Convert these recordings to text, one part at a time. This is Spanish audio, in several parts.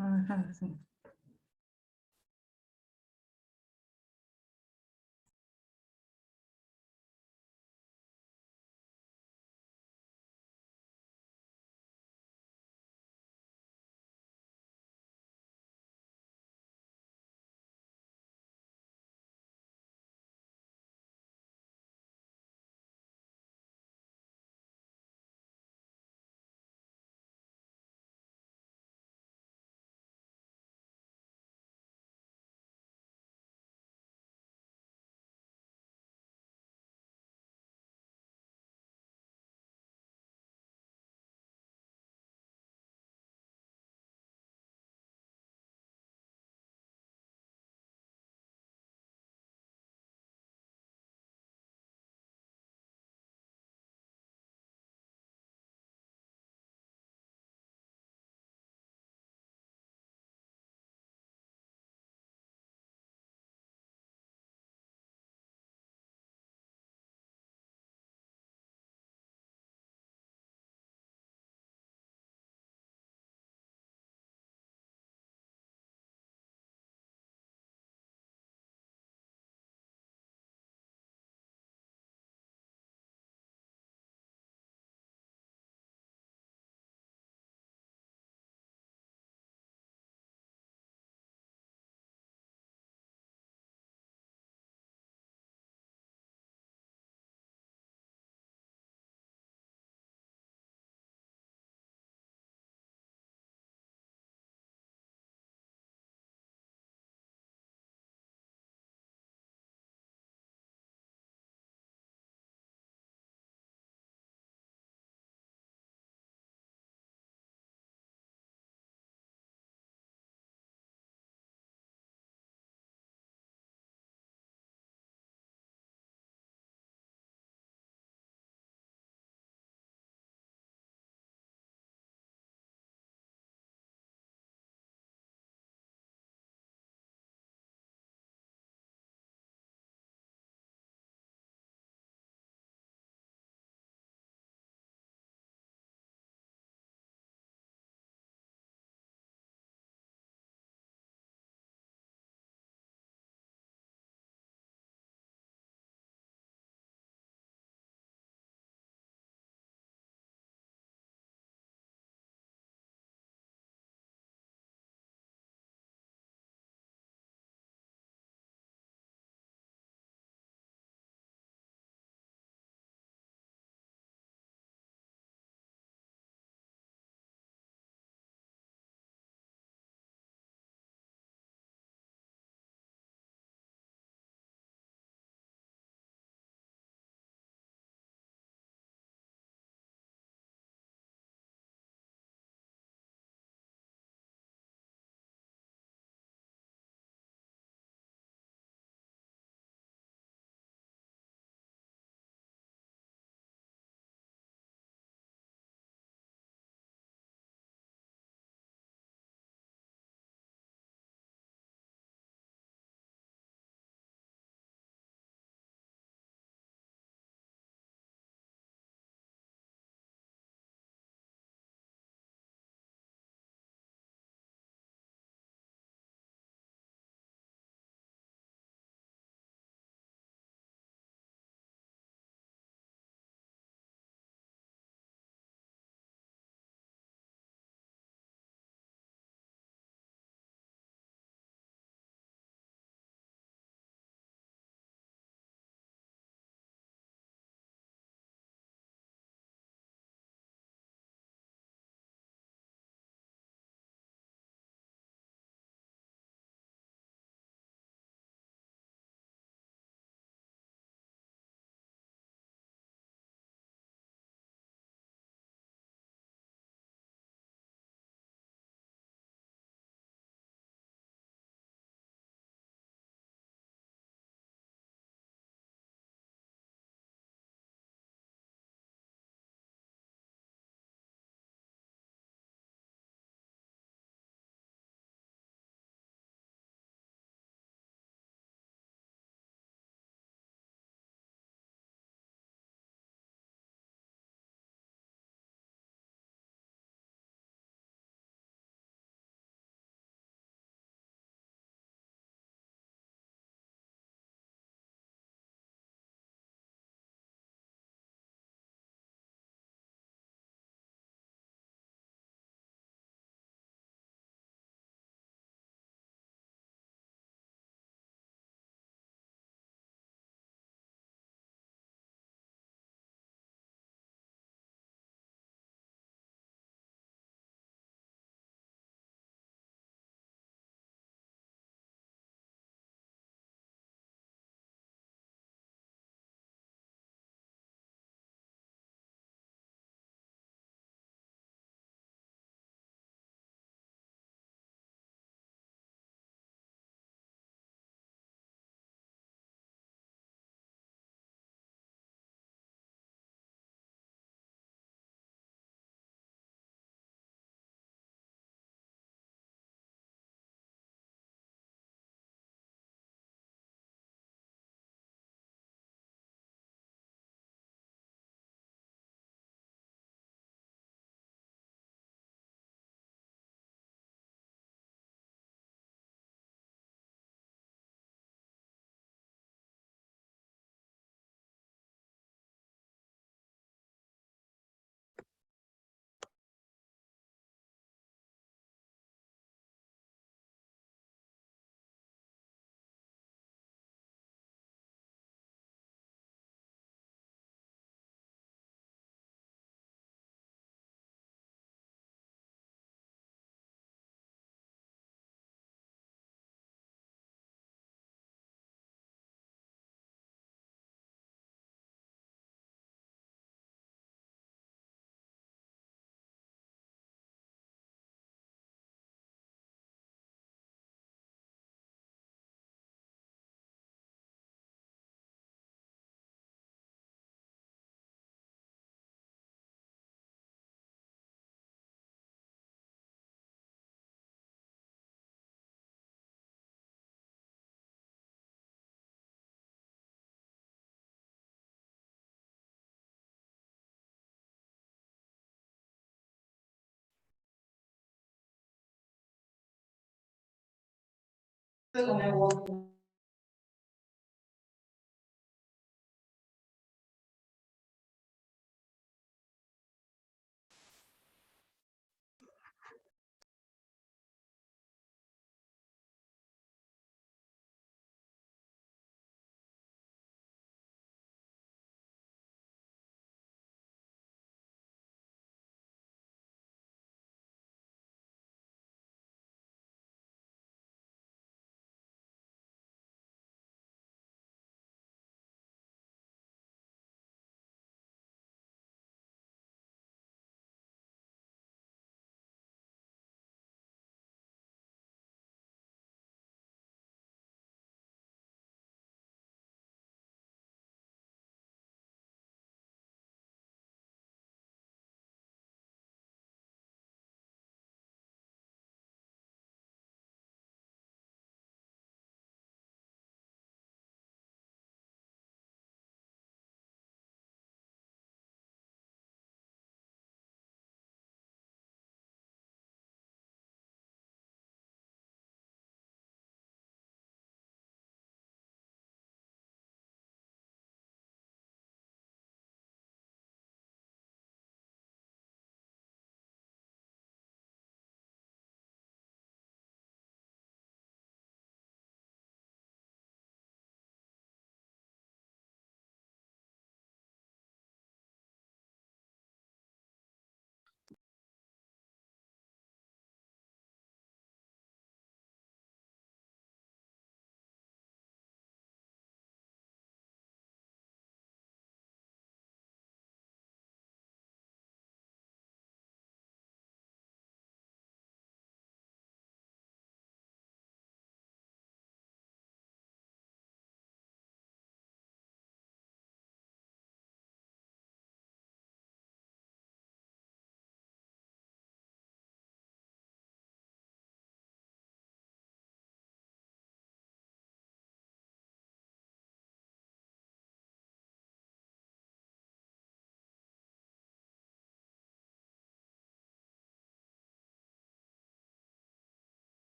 Ajá, sí.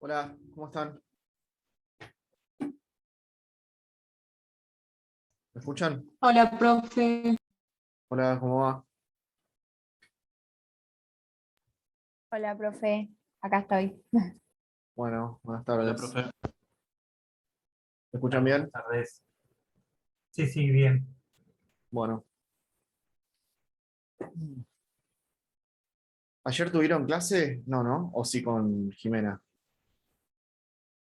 Hola, ¿cómo están? ¿Me escuchan? Hola, profe. Hola, ¿cómo va? Hola, profe. Acá estoy. Bueno, buenas Hola, tardes. profe. ¿Me escuchan Buenas bien? tardes. Sí, sí, bien. Bueno. ¿Ayer tuvieron clase? No, ¿no? ¿O sí con Jimena?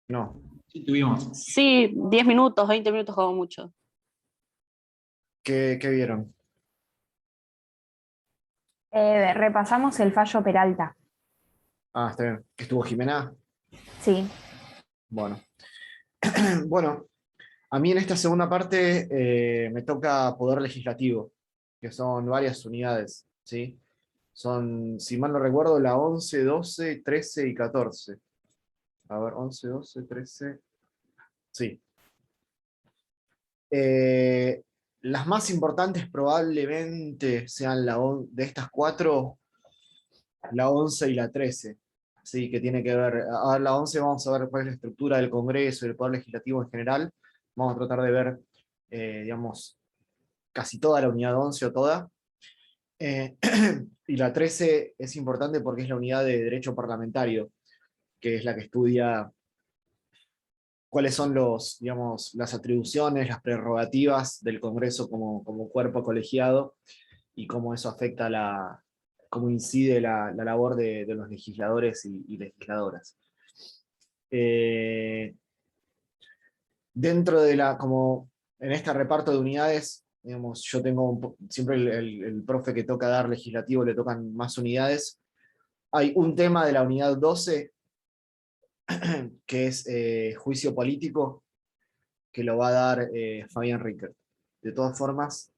No. Sí, tuvimos. Sí, 10 minutos, 20 minutos como mucho. ¿Qué vieron? Repasamos el fallo Peralta. Ah, está bien. ¿Que estuvo Jimena? Sí. Bueno. Bueno, a mí en esta segunda parte me toca Poder Legislativo, que son varias unidades, ¿sí? Son, si mal no recuerdo, la 11, 12, 13 y 14. A ver, 11, 12, 13. Sí. Eh, las más importantes probablemente sean de estas cuatro, la 11 y la 13. Sí, que tiene que ver, a ver, la 11 vamos a ver cuál es la estructura del Congreso y del Poder Legislativo en general. Vamos a tratar de ver, digamos, casi toda la unidad 11 o toda. Eh, y la 13 es importante porque es la unidad de derecho parlamentario, que es la que estudia cuáles son los, digamos, las atribuciones, las prerrogativas del Congreso como cuerpo colegiado y cómo eso afecta cómo incide la labor de los legisladores y legisladoras. Eh, dentro de como en este reparto de unidades, digamos, yo tengo siempre el profe que toca dar legislativo le tocan más unidades. Hay un tema de la unidad 12 que es juicio político, que lo va a dar Fabián Rickert. De todas formas,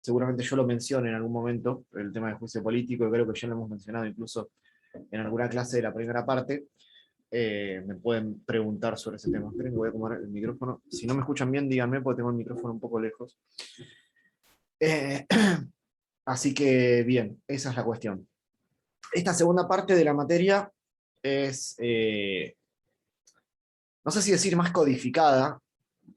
seguramente yo lo mencione en algún momento, el tema del juicio político, creo que ya lo hemos mencionado incluso en alguna clase de la primera parte. Me pueden preguntar sobre ese tema. Esperen que voy a acomodar el micrófono. Si no me escuchan bien, díganme, porque tengo el micrófono un poco lejos. Eh, así que bien, esa es la cuestión. Esta segunda parte de la materia es, no sé si decir más codificada,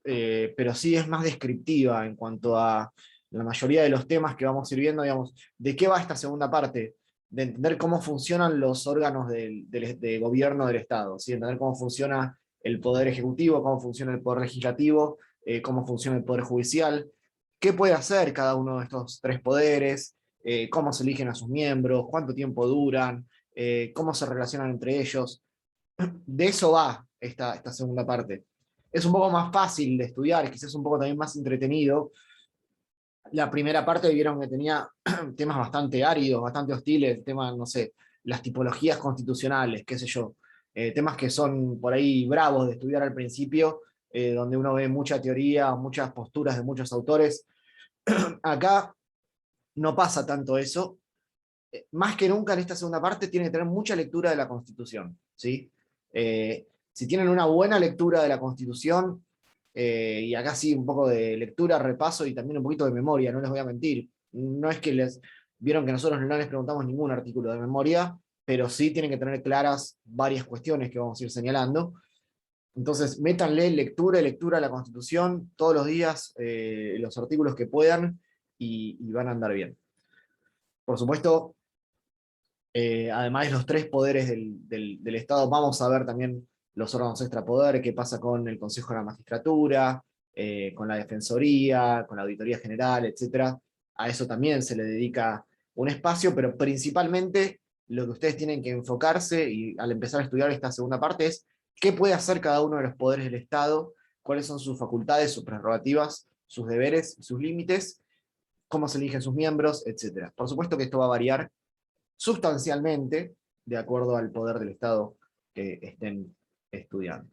pero sí es más descriptiva en cuanto a la mayoría de los temas que vamos a ir viendo, digamos, de qué va esta segunda parte, de entender cómo funcionan los órganos de gobierno del Estado, ¿sí? Entender cómo funciona el Poder Ejecutivo, cómo funciona el Poder Legislativo, cómo funciona el Poder Judicial, qué puede hacer cada uno de estos tres poderes, cómo se eligen a sus miembros, cuánto tiempo duran, cómo se relacionan entre ellos. De eso va esta segunda parte. Es un poco más fácil de estudiar, quizás un poco también más entretenido. La primera parte vieron que tenía temas bastante áridos, bastante hostiles, temas, no sé, las tipologías constitucionales, qué sé yo, temas que son por ahí bravos de estudiar al principio, donde uno ve mucha teoría, muchas posturas de muchos autores. Acá no pasa tanto eso. Más que nunca en esta segunda parte tiene que tener mucha lectura de la Constitución, ¿sí? Si tienen una buena lectura de la Constitución, y acá sí un poco de lectura, repaso y también un poquito de memoria, no les voy a mentir. No es que vieron que nosotros no les preguntamos ningún artículo de memoria, pero sí tienen que tener claras varias cuestiones que vamos a ir señalando. Entonces, métanle lectura y lectura a la Constitución todos los días, los artículos que puedan, y van a andar bien. Por supuesto, además de los tres poderes del Estado, vamos a ver también los órganos extrapoder, qué pasa con el Consejo de la Magistratura, con la Defensoría, con la Auditoría General, etc. A eso también se le dedica un espacio, pero principalmente lo que ustedes tienen que enfocarse y al empezar a estudiar esta segunda parte es qué puede hacer cada uno de los poderes del Estado, cuáles son sus facultades, sus prerrogativas, sus deberes, sus límites, cómo se eligen sus miembros, etc. Por supuesto que esto va a variar sustancialmente de acuerdo al poder del Estado que estén estudiando.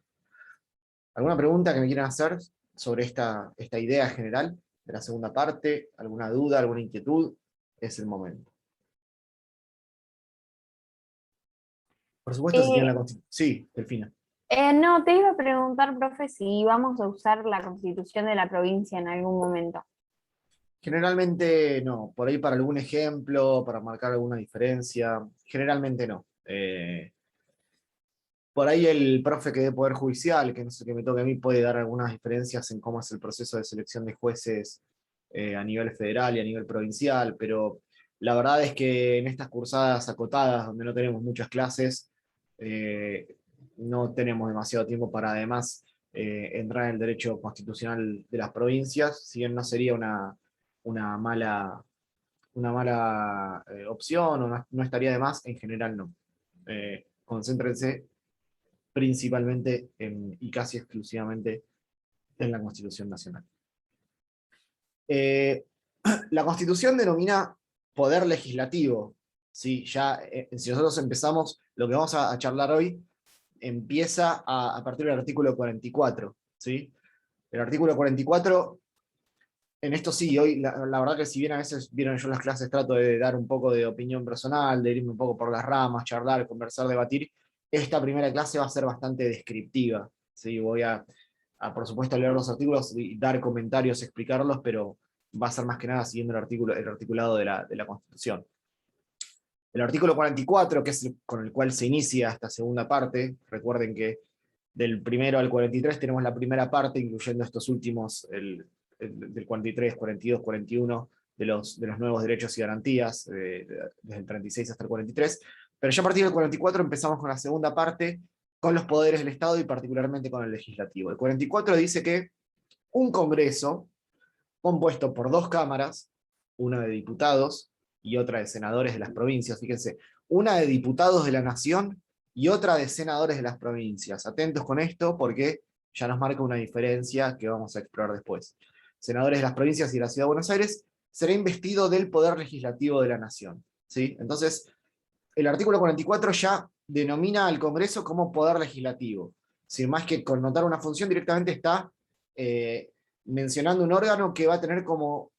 ¿Alguna pregunta que me quieran hacer sobre esta idea general de la segunda parte? ¿Alguna duda, alguna inquietud? Es el momento. Por supuesto, si tienen la Eh, Constitución. Sí, Delfina. no, te iba a preguntar, profe, si vamos a usar la Constitución de la provincia en algún momento. Generalmente no, por ahí para algún ejemplo, para marcar alguna diferencia, generalmente no. Por ahí el profe que de Poder Judicial, que no sé, que me toque a mí, puede dar algunas diferencias en cómo es el proceso de selección de jueces a nivel federal y a nivel provincial, pero la verdad es que en estas cursadas acotadas, donde no tenemos muchas clases, no tenemos demasiado tiempo para además entrar en el derecho constitucional de las provincias, si bien no sería una mala, opción, o no estaría de más, en general no. Concéntrense principalmente y casi exclusivamente en la Constitución Nacional. Eh, la Constitución denomina poder legislativo. ¿Sí? Ya, si nosotros empezamos, lo que vamos a charlar hoy empieza a partir del artículo 44. ¿Sí? El artículo 44, en esto sí, hoy la verdad que si bien a veces vieron yo en las clases trato de dar un poco de opinión personal, de irme un poco por las ramas, charlar, conversar, debatir, esta primera clase va a ser bastante descriptiva. ¿Sí? Voy por supuesto, leer los artículos y dar comentarios, explicarlos, pero va a ser más que nada siguiendo el articulado de la Constitución. El artículo 44, que es con el cual se inicia esta segunda parte, recuerden que del primero al 43 tenemos la primera parte, incluyendo estos últimos, del 43, 42, 41, de los nuevos derechos y garantías, desde el 36 hasta el 43, pero ya a partir del 44 empezamos con la segunda parte, con los poderes del Estado y particularmente con el legislativo. El 44 dice que un Congreso, compuesto por dos cámaras, una de diputados y otra de senadores de las provincias, fíjense, una de diputados de la Nación y otra de senadores de las provincias. Atentos con esto porque ya nos marca una diferencia que vamos a explorar después. Senadores de las provincias y de la Ciudad de Buenos Aires será investido del Poder Legislativo de la Nación. ¿Sí? Entonces, el artículo 44 ya denomina al Congreso como Poder Legislativo. Sin más que connotar una función, directamente está mencionando un órgano que va a tener como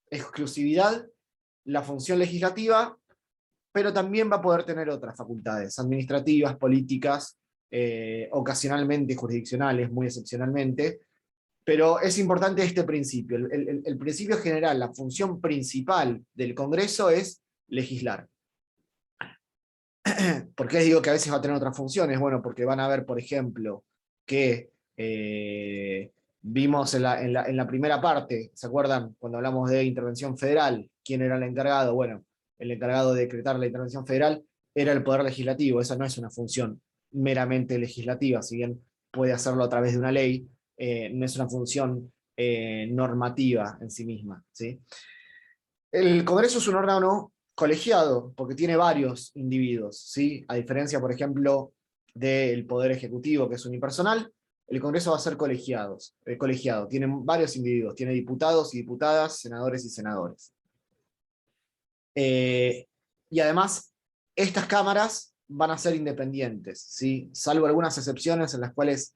exclusividad la función legislativa, pero también va a poder tener otras facultades administrativas, políticas, ocasionalmente jurisdiccionales, muy excepcionalmente, pero es importante este principio. El principio general, la función principal del Congreso es legislar. ¿Por qué digo que a veces va a tener otras funciones? Bueno, porque van a ver, por ejemplo, que vimos en la primera parte, ¿se acuerdan? Cuando hablamos de intervención federal, ¿quién era el encargado? Bueno, el encargado de decretar la intervención federal era el Poder Legislativo. Esa no es una función meramente legislativa, si bien puede hacerlo a través de una ley, no es una función normativa en sí misma. ¿Sí? El Congreso es un órgano colegiado, porque tiene varios individuos, ¿sí? A diferencia, por ejemplo, del Poder Ejecutivo, que es unipersonal, el Congreso va a ser colegiado, tiene varios individuos, tiene diputados y diputadas, senadores y senadores. Y además, estas cámaras van a ser independientes, ¿sí? Salvo algunas excepciones en las cuales,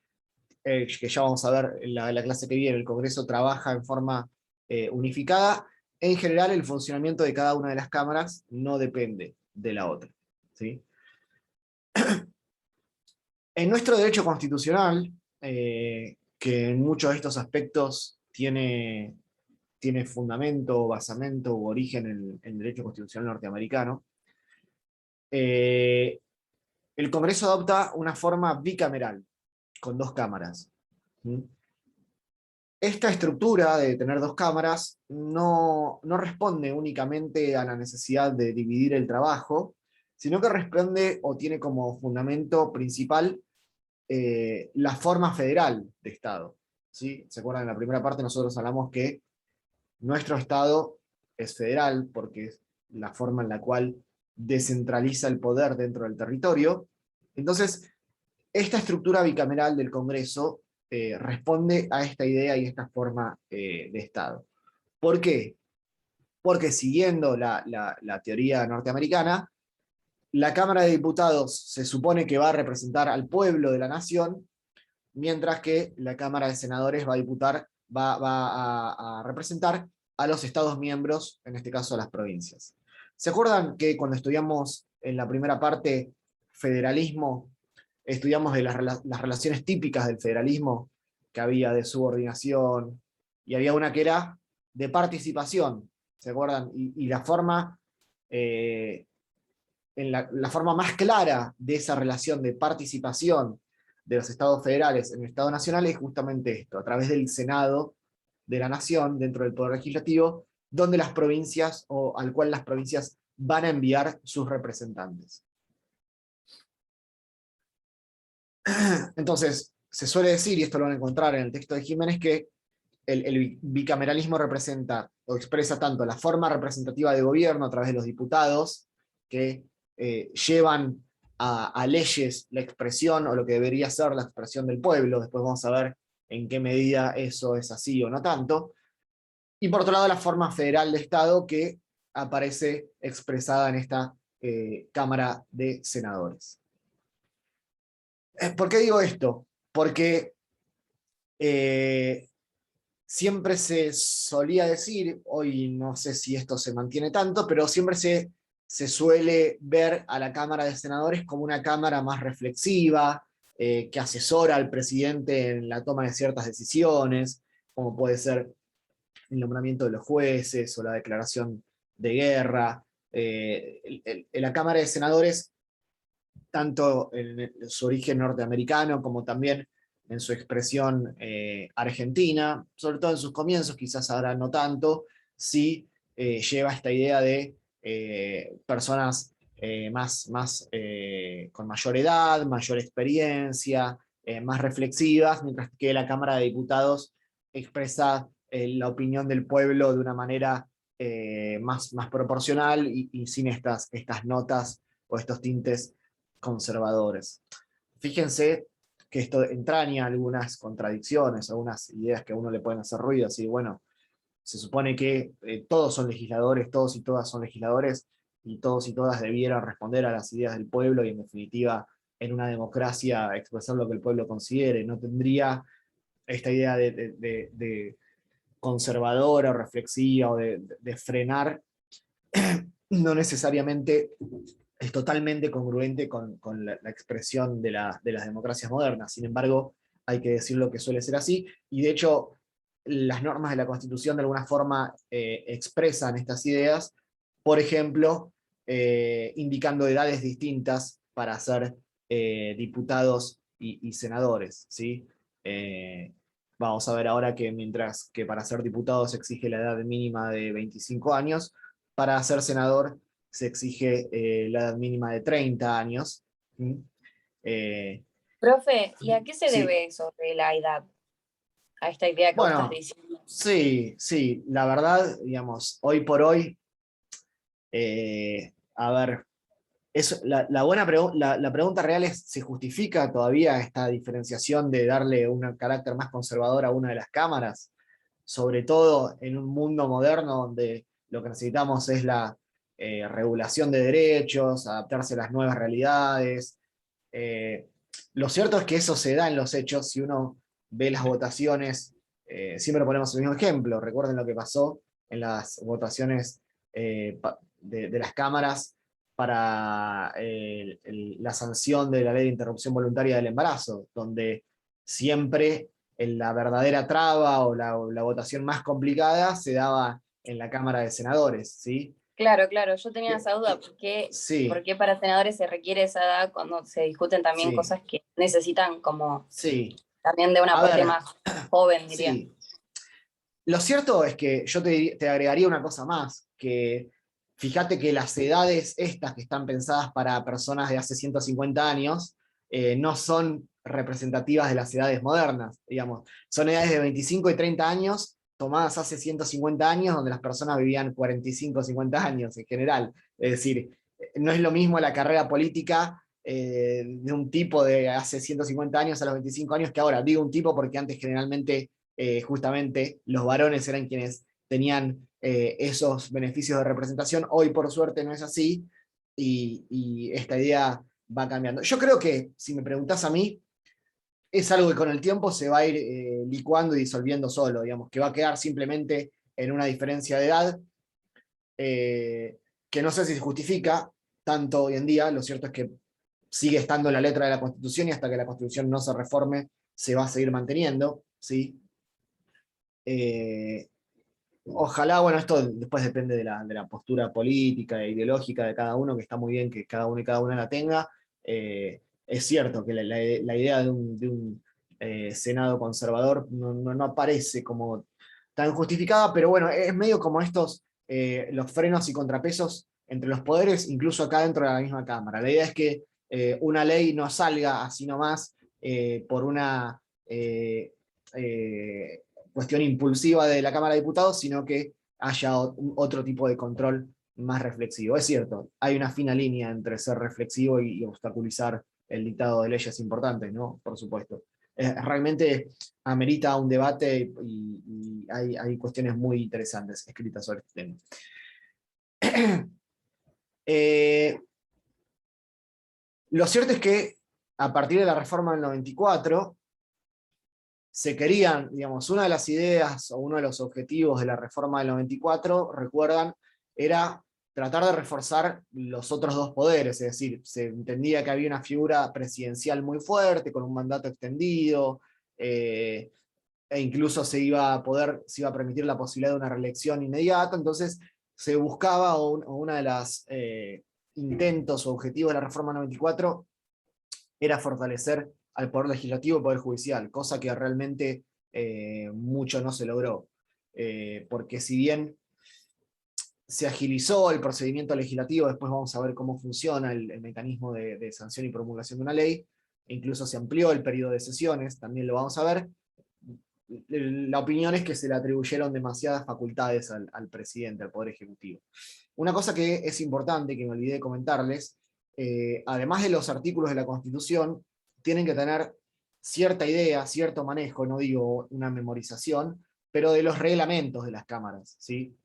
que ya vamos a ver en la clase que viene, el Congreso trabaja en forma unificada. En general, el funcionamiento de cada una de las cámaras no depende de la otra. ¿Sí? En nuestro derecho constitucional, que en muchos de estos aspectos tiene fundamento, basamento u origen en el derecho constitucional norteamericano, el Congreso adopta una forma bicameral, con dos cámaras. ¿Sí? Esta estructura de tener dos cámaras no responde únicamente a la necesidad de dividir el trabajo, sino que responde o tiene como fundamento principal la forma federal de Estado. ¿Sí? ¿Se acuerdan? En la primera parte nosotros hablamos que nuestro Estado es federal porque es la forma en la cual descentraliza el poder dentro del territorio. Entonces, esta estructura bicameral del Congreso responde a esta idea y esta forma de Estado. ¿Por qué? Porque siguiendo la teoría norteamericana, la Cámara de Diputados se supone que va a representar al pueblo de la nación, mientras que la Cámara de Senadores va a representar a los Estados miembros, en este caso a las provincias. ¿Se acuerdan que cuando estudiamos en la primera parte federalismo, estudiamos de las relaciones típicas del federalismo, que había de subordinación, y había una que era de participación, ¿se acuerdan? Y la forma en la forma más clara de esa relación de participación de los estados federales en el Estado Nacional es justamente esto, a través del Senado de la Nación, dentro del Poder Legislativo, donde las provincias, o al cual las provincias van a enviar sus representantes. Entonces, se suele decir, y esto lo van a encontrar en el texto de Jiménez, que el bicameralismo representa o expresa tanto la forma representativa de gobierno a través de los diputados, que llevan a leyes la expresión, o lo que debería ser la expresión del pueblo. Después vamos a ver en qué medida eso es así o no tanto. Y por otro lado, la forma federal de Estado, que aparece expresada en esta Cámara de Senadores. ¿Por qué digo esto? Porque siempre se solía decir, hoy no sé si esto se mantiene tanto, pero siempre se suele ver a la Cámara de Senadores como una cámara más reflexiva, que asesora al presidente en la toma de ciertas decisiones, como puede ser el nombramiento de los jueces o la declaración de guerra. La Cámara de Senadores, tanto en su origen norteamericano como también en su expresión argentina, sobre todo en sus comienzos, quizás ahora no tanto, sí lleva esta idea de personas con mayor edad, mayor experiencia, más reflexivas, mientras que la Cámara de Diputados expresa la opinión del pueblo de una manera más proporcional y sin estas notas o estos tintes conservadores. Fíjense que esto entraña algunas contradicciones, algunas ideas que a uno le pueden hacer ruido, así, bueno, se supone que todos son legisladores, todos y todas son legisladores, y todos y todas debieran responder a las ideas del pueblo, y en definitiva, en una democracia, expresar lo que el pueblo considere. No tendría esta idea de conservadora o reflexiva, o de frenar, no necesariamente es totalmente congruente con la expresión de las democracias modernas. Sin embargo, hay que decirlo que suele ser así, y de hecho las normas de la Constitución de alguna forma expresan estas ideas, por ejemplo, indicando edades distintas para ser diputados y senadores, ¿sí? Vamos a ver ahora que mientras que para ser diputado se exige la edad mínima de 25 años, para ser senador se exige la edad mínima de 30 años. ¿Mm? Profe, ¿y a qué se Sí. debe eso de la edad? A esta idea que vos Bueno, estás diciendo. sí, la verdad, digamos, hoy por hoy, a ver, la pregunta real es, ¿se justifica todavía esta diferenciación de darle un carácter más conservador a una de las cámaras? Sobre todo en un mundo moderno donde lo que necesitamos es la regulación de derechos, adaptarse a las nuevas realidades. Lo cierto es que eso se da en los hechos. Si uno ve las votaciones, siempre ponemos el mismo ejemplo. Recuerden lo que pasó en las votaciones de las cámaras para la sanción de la ley de interrupción voluntaria del embarazo, donde siempre la verdadera traba o la votación más complicada se daba en la Cámara de Senadores, ¿sí? Claro, yo tenía esa duda, Sí, ¿por qué para senadores se requiere esa edad cuando se discuten también sí, cosas que necesitan como sí. también de una A parte ver, más joven, diría? sí. Lo cierto es que yo te agregaría una cosa más, que fíjate que las edades estas que están pensadas para personas de hace 150 años no son representativas de las edades modernas, digamos. Son edades de 25 y 30 años tomadas hace 150 años, donde las personas vivían 45 o 50 años en general. Es decir, no es lo mismo la carrera política de un tipo de hace 150 años a los 25 años que ahora. Digo un tipo porque antes generalmente justamente los varones eran quienes tenían esos beneficios de representación. Hoy por suerte no es así, y esta idea va cambiando. Yo creo que, si me preguntás a mí, es algo que con el tiempo se va a ir licuando y disolviendo solo, digamos, que va a quedar simplemente en una diferencia de edad, que no sé si se justifica tanto hoy en día. Lo cierto es que sigue estando en la letra de la Constitución, y hasta que la Constitución no se reforme se va a seguir manteniendo, ¿sí? Ojalá, bueno, esto después depende de la postura política e ideológica de cada uno, que está muy bien que cada uno y cada una la tenga. Es cierto que la idea de un Senado conservador no aparece como tan justificada, pero bueno, es medio como los frenos y contrapesos entre los poderes, incluso acá dentro de la misma Cámara. La idea es que una ley no salga así nomás por una cuestión impulsiva de la Cámara de Diputados, sino que haya otro tipo de control más reflexivo. Es cierto, hay una fina línea entre ser reflexivo y obstaculizar el dictado de leyes importantes, ¿no? Por supuesto. Realmente amerita un debate y hay cuestiones muy interesantes escritas sobre este tema. Lo cierto es que a partir de la reforma del 94, se querían, digamos, una de las ideas o uno de los objetivos de la reforma del 94, recuerdan, era tratar de reforzar los otros dos poderes, es decir, se entendía que había una figura presidencial muy fuerte, con un mandato extendido, e incluso se iba a permitir la posibilidad de una reelección inmediata, entonces se buscaba, o una de las intentos o objetivos de la reforma 94 era fortalecer al Poder Legislativo y al Poder Judicial, cosa que realmente mucho no se logró. Porque si bien se agilizó el procedimiento legislativo, después vamos a ver cómo funciona el mecanismo de sanción y promulgación de una ley, e incluso se amplió el periodo de sesiones, también lo vamos a ver. La opinión es que se le atribuyeron demasiadas facultades al presidente, al Poder Ejecutivo. Una cosa que es importante, que me olvidé de comentarles, además de los artículos de la Constitución, tienen que tener cierta idea, cierto manejo, no digo una memorización, pero de los reglamentos de las cámaras, ¿sí?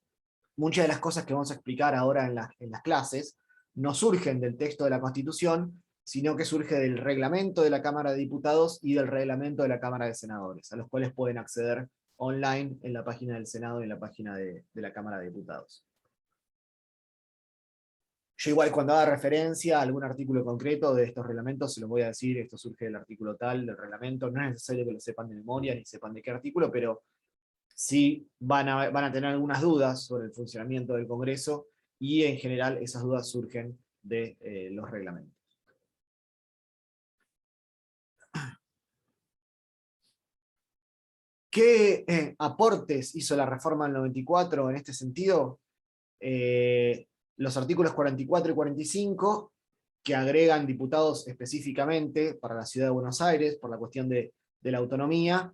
Muchas de las cosas que vamos a explicar ahora en las clases no surgen del texto de la Constitución, sino que surge del reglamento de la Cámara de Diputados y del reglamento de la Cámara de Senadores, a los cuales pueden acceder online en la página del Senado y en la página de la Cámara de Diputados. Yo igual cuando haga referencia a algún artículo concreto de estos reglamentos, se los voy a decir, esto surge del artículo tal, del reglamento, no es necesario que lo sepan de memoria, ni sepan de qué artículo, pero sí van a tener algunas dudas sobre el funcionamiento del Congreso, y en general esas dudas surgen de los reglamentos. ¿Qué aportes hizo la reforma del 94 en este sentido? Los artículos 44 y 45, que agregan diputados específicamente para la ciudad de Buenos Aires, por la cuestión de la autonomía,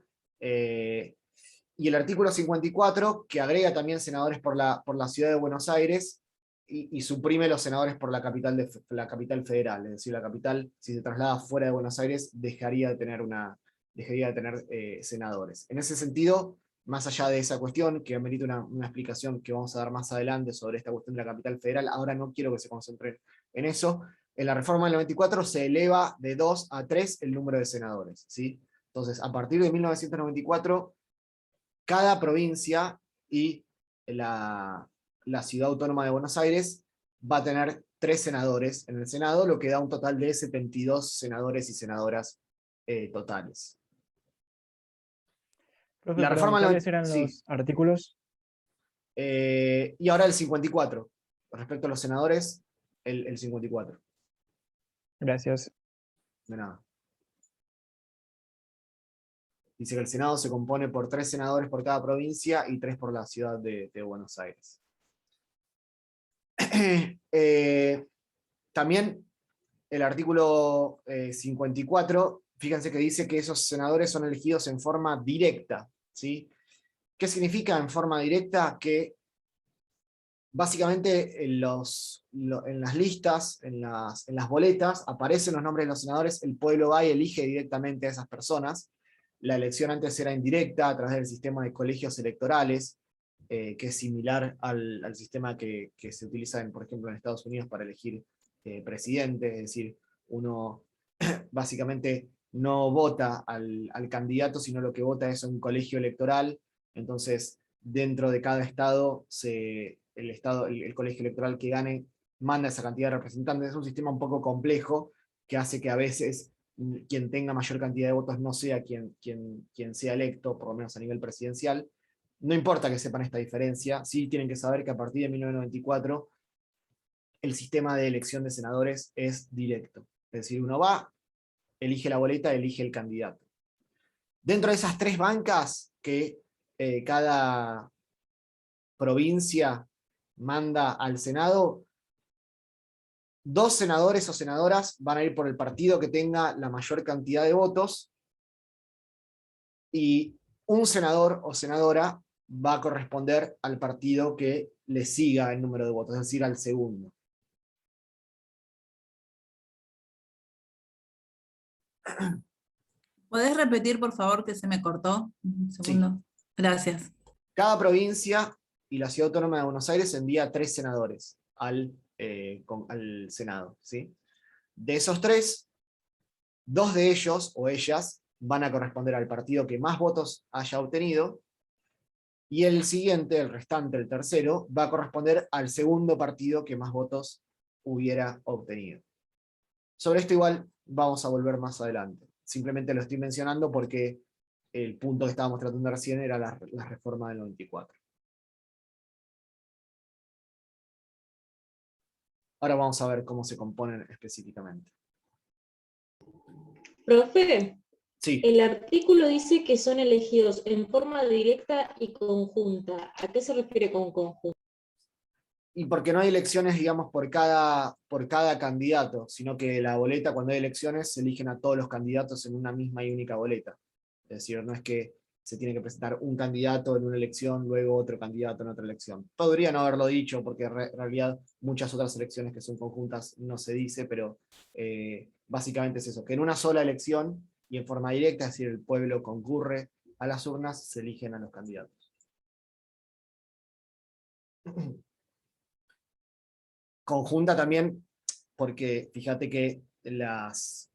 y el artículo 54, que agrega también senadores por la ciudad de Buenos Aires, y suprime los senadores por la capital federal, es decir, la capital, si se traslada fuera de Buenos Aires, dejaría de tener senadores. En ese sentido, más allá de esa cuestión, que amerita una explicación que vamos a dar más adelante sobre esta cuestión de la capital federal, ahora no quiero que se concentren en eso. En la reforma del 94 se eleva de 2 a 3 el número de senadores, ¿sí? Entonces, a partir de 1994, cada provincia y la ciudad autónoma de Buenos Aires va a tener 3 senadores en el Senado, lo que da un total de 72 senadores y senadoras totales. Profe, La perdón, reforma ¿cuáles eran sí. los artículos? Y ahora el 54. Respecto a los senadores, el 54. Gracias. De nada. Dice que el Senado se compone por 3 senadores por cada provincia y 3 por la ciudad de Buenos Aires. También el artículo 54, fíjense que dice que esos senadores son elegidos en forma directa, ¿sí? ¿Qué significa en forma directa? Que básicamente en las listas, en las boletas, aparecen los nombres de los senadores, el pueblo va y elige directamente a esas personas. La elección antes era indirecta a través del sistema de colegios electorales, que es similar al sistema que se utiliza, por ejemplo, en Estados Unidos para elegir presidente, es decir, uno básicamente no vota al candidato, sino lo que vota es un colegio electoral. Entonces, dentro de cada estado, el colegio electoral que gane manda esa cantidad de representantes. Es un sistema un poco complejo, que hace que a veces quien tenga mayor cantidad de votos no sea quien sea electo, por lo menos a nivel presidencial. no importa que sepan esta diferencia, sí tienen que saber que a partir de 1994 el sistema de elección de senadores es directo. Es decir, uno va, elige la boleta, elige el candidato. Dentro de esas 3 bancas que cada provincia manda al Senado, 2 senadores o senadoras van a ir por el partido que tenga la mayor cantidad de votos, y un senador o senadora va a corresponder al partido que le siga el número de votos, es decir, al segundo. ¿Podés repetir, por favor, que se me cortó? Un segundo. Gracias. Cada provincia y la Ciudad Autónoma de Buenos Aires envía 3 senadores al Senado, ¿sí? De esos 3, 2 de ellos o ellas van a corresponder al partido que más votos haya obtenido, y el siguiente, el restante, el tercero, va a corresponder al segundo partido que más votos hubiera obtenido. Sobre esto igual vamos a volver más adelante. Simplemente lo estoy mencionando porque el punto que estábamos tratando recién era la reforma del 94. Ahora vamos a ver cómo se componen específicamente. Profe, Sí. el artículo dice que son elegidos en forma directa y conjunta. ¿A qué se refiere con conjunta? Y porque no hay elecciones, digamos, por cada candidato, sino que la boleta, cuando hay elecciones, se eligen a todos los candidatos en una misma y única boleta. Es decir, no es que se tiene que presentar un candidato en una elección, luego otro candidato en otra elección. Podría no haberlo dicho, porque en realidad muchas otras elecciones que son conjuntas no se dice, pero básicamente es eso, que en una sola elección y en forma directa, es decir, el pueblo concurre a las urnas, se eligen a los candidatos. Conjunta también, porque fíjate que las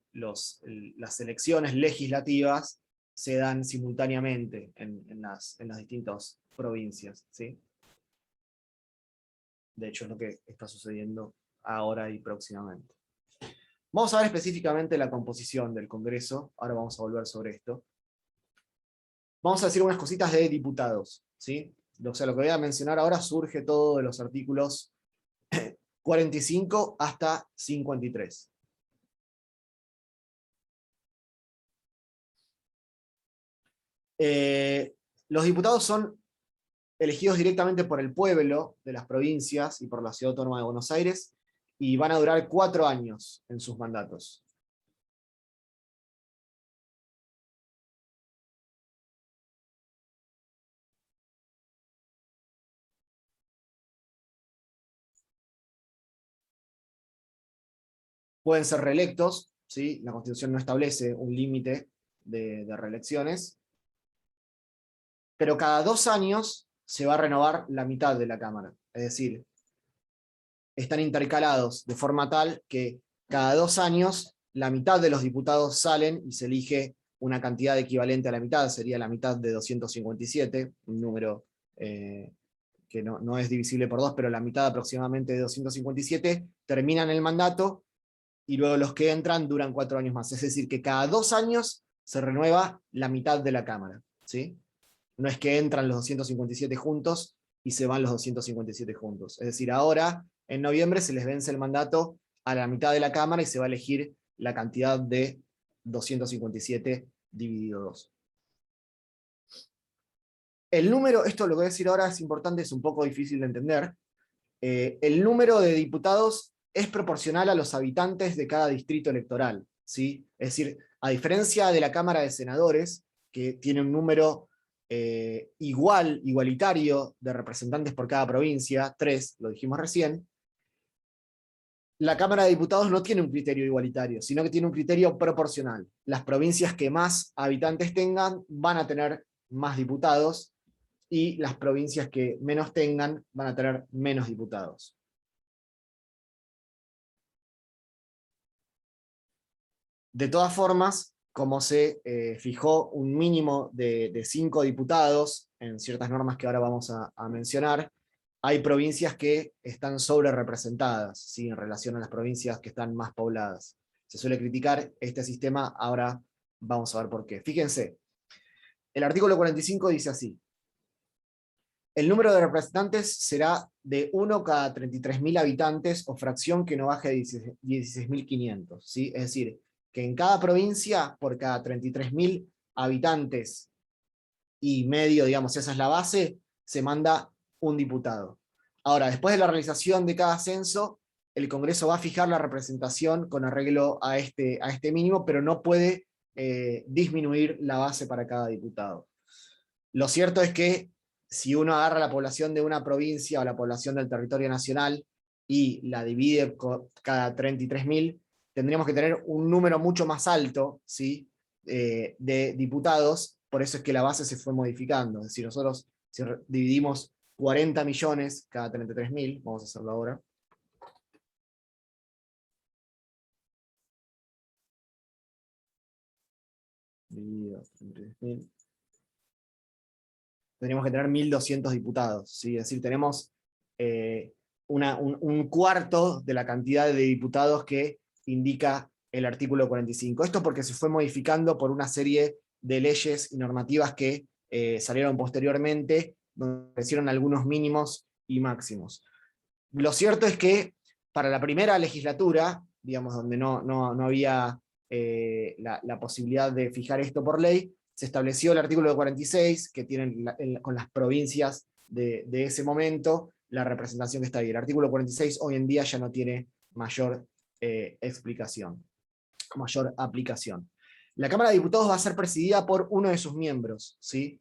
elecciones legislativas se dan simultáneamente en las distintas provincias, ¿sí? De hecho, es lo que está sucediendo ahora y próximamente. Vamos a ver específicamente la composición del Congreso, ahora vamos a volver sobre esto. Vamos a decir unas cositas de diputados, ¿sí? O sea, lo que voy a mencionar ahora surge todo de los artículos 45 hasta 53. Los diputados son elegidos directamente por el pueblo de las provincias y por la Ciudad Autónoma de Buenos Aires, y van a durar 4 años en sus mandatos. Pueden ser reelectos, ¿sí? La Constitución no establece un límite de reelecciones, pero cada 2 años se va a renovar la mitad de la Cámara. Es decir, están intercalados de forma tal que cada 2 años la mitad de los diputados salen y se elige una cantidad equivalente a la mitad, sería la mitad de 257, un número que no es divisible por 2, pero la mitad aproximadamente de 257 terminan el mandato, y luego los que entran duran 4 años más. Es decir, que cada 2 años se renueva la mitad de la Cámara, ¿sí? No es que entran los 257 juntos y se van los 257 juntos. Es decir, ahora, en noviembre, se les vence el mandato a la mitad de la Cámara y se va a elegir la cantidad de 257 dividido 2. El número, esto lo que voy a decir ahora es importante, es un poco difícil de entender. El número de diputados es proporcional a los habitantes de cada distrito electoral, ¿sí? Es decir, a diferencia de la Cámara de Senadores, que tiene un número igualitario de representantes por cada provincia, 3, lo dijimos recién, la Cámara de Diputados no tiene un criterio igualitario, sino que tiene un criterio proporcional. Las provincias que más habitantes tengan van a tener más diputados, y las provincias que menos tengan van a tener menos diputados. De todas formas, como se fijó un mínimo de 5 diputados en ciertas normas que ahora vamos a mencionar, hay provincias que están sobre representadas, ¿sí? En relación a las provincias que están más pobladas. Se suele criticar este sistema, ahora vamos a ver por qué. Fíjense, el artículo 45 dice así: El número de representantes será de 1 cada 33.000 habitantes o fracción que no baje de 16.500. ¿Sí? Es decir, que en cada provincia, por cada 33.000 habitantes y medio, digamos, esa es la base, se manda un diputado. Ahora, después de la realización de cada censo, el Congreso va a fijar la representación con arreglo a este mínimo, pero no puede disminuir la base para cada diputado. Lo cierto es que si uno agarra la población de una provincia o la población del territorio nacional y la divide cada 33.000, tendríamos que tener un número mucho más alto, ¿sí? De diputados, por eso es que la base se fue modificando. Es decir, nosotros si dividimos 40 millones cada 33.000, vamos a hacerlo ahora. Dividido 33.000. Tendríamos que tener 1.200 diputados, ¿sí? Es decir, tenemos un cuarto de la cantidad de diputados que indica el artículo 45. Esto porque se fue modificando por una serie de leyes y normativas que salieron posteriormente, donde aparecieron algunos mínimos y máximos. Lo cierto es que para la primera legislatura, digamos, donde no había la posibilidad de fijar esto por ley, se estableció el artículo 46, que tienen con las provincias de ese momento la representación que está ahí. El artículo 46 hoy en día ya no tiene mayor mayor aplicación. La Cámara de Diputados va a ser presidida por uno de sus miembros, ¿sí?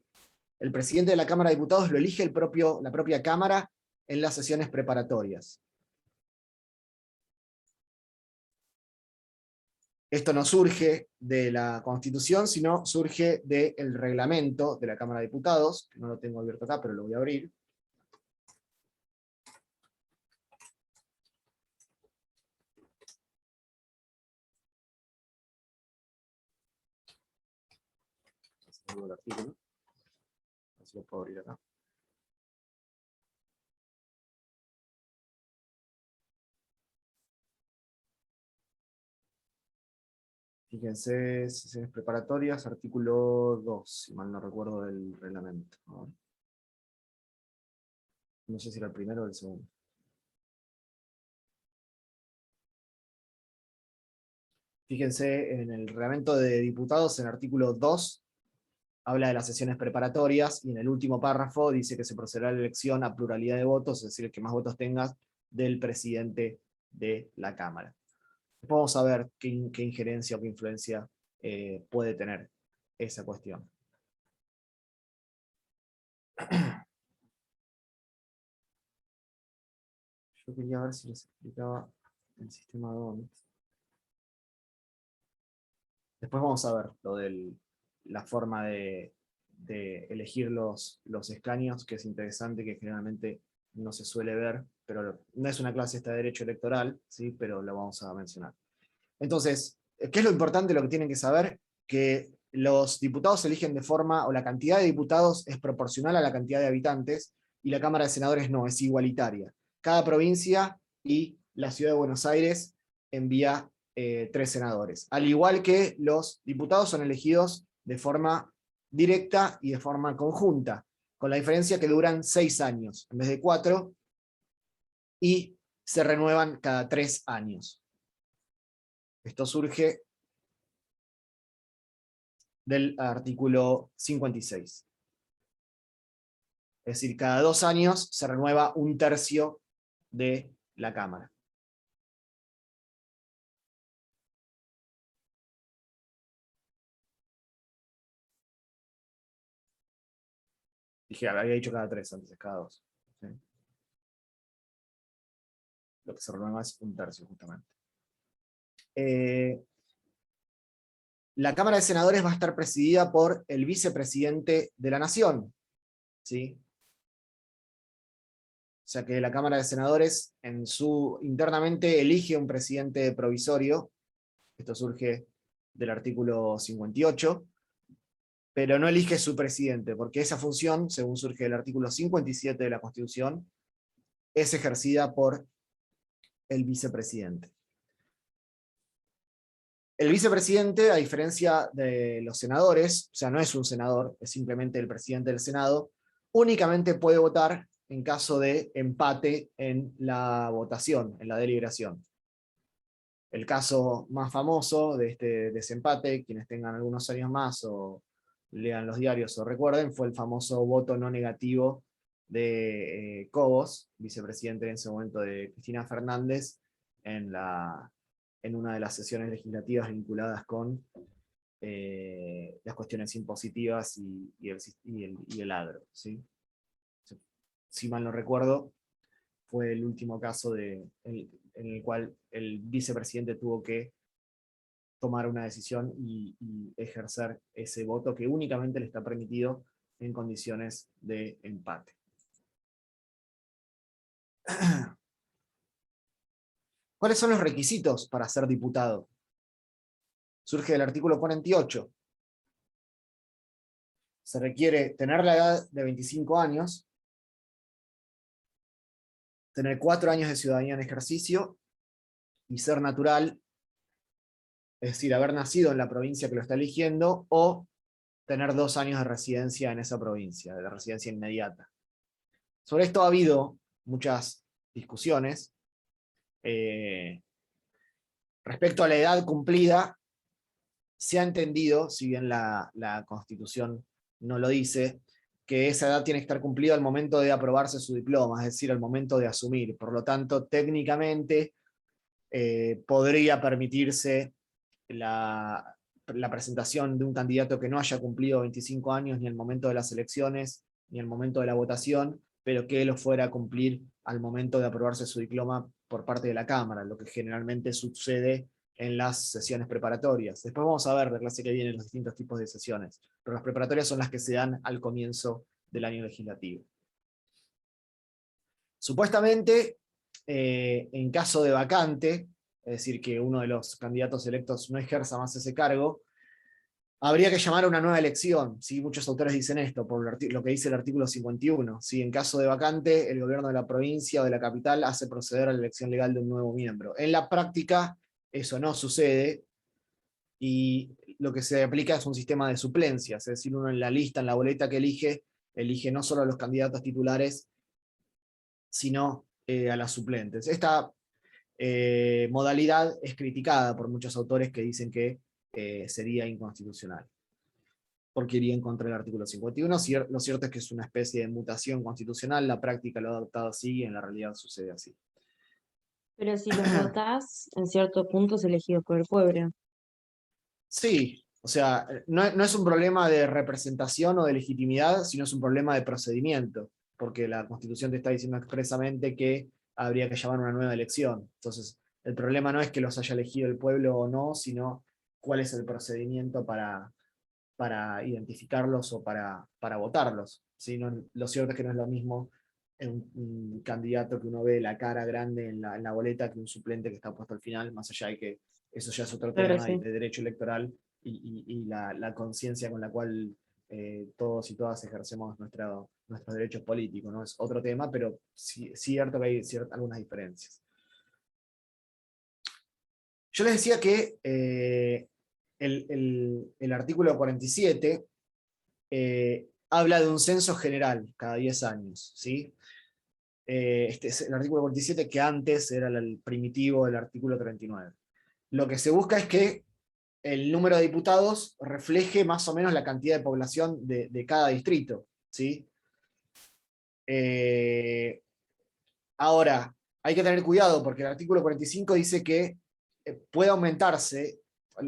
El presidente de la Cámara de Diputados lo elige la propia Cámara en las sesiones preparatorias. Esto no surge de la Constitución, sino surge del reglamento de la Cámara de Diputados, que no lo tengo abierto acá, pero lo voy a abrir. El artículo. Así lo puedo abrir acá. Fíjense, sesiones preparatorias, artículo 2, si mal no recuerdo del reglamento. No sé si era el primero o el segundo. Fíjense en el reglamento de diputados, en el artículo 2, habla de las sesiones preparatorias, y en el último párrafo dice que se procederá a la elección a pluralidad de votos, es decir, el que más votos tenga del presidente de la Cámara. Después vamos a ver qué injerencia o qué influencia puede tener esa cuestión. Yo quería ver si les explicaba el sistema DONT. Después vamos a ver lo de la forma de elegir los escaños, que es interesante, que generalmente no se suele ver, pero no es una clase esta de derecho electoral, ¿sí? Pero lo vamos a mencionar. Entonces, ¿qué es lo importante, lo que tienen que saber? Que los diputados se eligen de forma, o la cantidad de diputados es proporcional a la cantidad de habitantes, y la Cámara de Senadores no, es igualitaria. Cada provincia y la Ciudad de Buenos Aires envía 3 senadores. Al igual que los diputados son elegidos de forma directa y de forma conjunta, con la diferencia que duran 6 años, en vez de 4, y se renuevan cada 3 años. Esto surge del artículo 56. Es decir, cada 2 años se renueva 1/3 de la Cámara. Dije, había dicho cada 3 antes, cada 2. ¿Sí? Lo que se renueva es 1/3 justamente. La Cámara de Senadores va a estar presidida por el vicepresidente de la Nación, ¿sí? O sea que la Cámara de Senadores internamente elige un presidente provisorio. Esto surge del artículo 58, pero no elige su presidente, porque esa función, según surge del artículo 57 de la Constitución, es ejercida por el vicepresidente. El vicepresidente, a diferencia de los senadores, o sea, no es un senador, es simplemente el presidente del Senado, únicamente puede votar en caso de empate en la votación, en la deliberación. El caso más famoso de este desempate, quienes tengan algunos años más o lean los diarios o recuerden, fue el famoso voto no negativo de Cobos, vicepresidente en ese momento de Cristina Fernández, en una de las sesiones legislativas vinculadas con las cuestiones impositivas y el agro. ¿Sí? Si mal no recuerdo, fue el último caso en el cual el vicepresidente tuvo que tomar una decisión y ejercer ese voto que únicamente le está permitido en condiciones de empate. ¿Cuáles son los requisitos para ser diputado? Surge del artículo 48. Se requiere tener la edad de 25 años, tener 4 años de ciudadanía en ejercicio y ser natural, es decir, haber nacido en la provincia que lo está eligiendo, o tener 2 años de residencia en esa provincia, de residencia inmediata. Sobre esto ha habido muchas discusiones. Respecto a la edad cumplida, se ha entendido, si bien la Constitución no lo dice, que esa edad tiene que estar cumplida al momento de aprobarse su diploma, es decir, al momento de asumir. Por lo tanto, técnicamente podría permitirse la presentación de un candidato que no haya cumplido 25 años ni al momento de las elecciones, ni al momento de la votación, pero que lo fuera a cumplir al momento de aprobarse su diploma por parte de la Cámara, lo que generalmente sucede en las sesiones preparatorias. Después vamos a ver la clase que viene los distintos tipos de sesiones, pero las preparatorias son las que se dan al comienzo del año legislativo. Supuestamente, en caso de vacante, es decir, que uno de los candidatos electos no ejerza más ese cargo, habría que llamar a una nueva elección. ¿Sí? Muchos autores dicen esto, por lo que dice el artículo 51. ¿Sí? En caso de vacante, el gobierno de la provincia o de la capital hace proceder a la elección legal de un nuevo miembro. En la práctica, eso no sucede, y lo que se aplica es un sistema de suplencias, es decir, uno en la lista, en la boleta que elige no solo a los candidatos titulares, sino a las suplentes. Esta modalidad es criticada por muchos autores que dicen que sería inconstitucional, porque iría en contra del artículo 51. Lo cierto es que es una especie de mutación constitucional, la práctica lo ha adoptado así y en la realidad sucede así. Pero si los votás, en cierto punto es elegido por el pueblo. Sí, o sea, no es un problema de representación o de legitimidad, sino es un problema de procedimiento, porque la Constitución te está diciendo expresamente que habría que llamar a una nueva elección. Entonces, el problema no es que los haya elegido el pueblo o no, sino cuál es el procedimiento para identificarlos o para votarlos. ¿Sí? Lo cierto es que no es lo mismo un candidato que uno ve la cara grande en la boleta que un suplente que está puesto al final, más allá de que eso ya es otro Claro, tema sí. de derecho electoral y la conciencia con la cual todos y todas ejercemos nuestros derechos políticos, ¿no? Es otro tema, pero sí, cierto que hay algunas diferencias. Yo les decía que el artículo 47 habla de un censo general cada 10 años, ¿sí? Este es el artículo 47 que antes era el primitivo del artículo 39. Lo que se busca es que el número de diputados refleje más o menos la cantidad de población de cada distrito, ¿sí? Ahora, hay que tener cuidado porque el artículo 45 dice que puede aumentarse,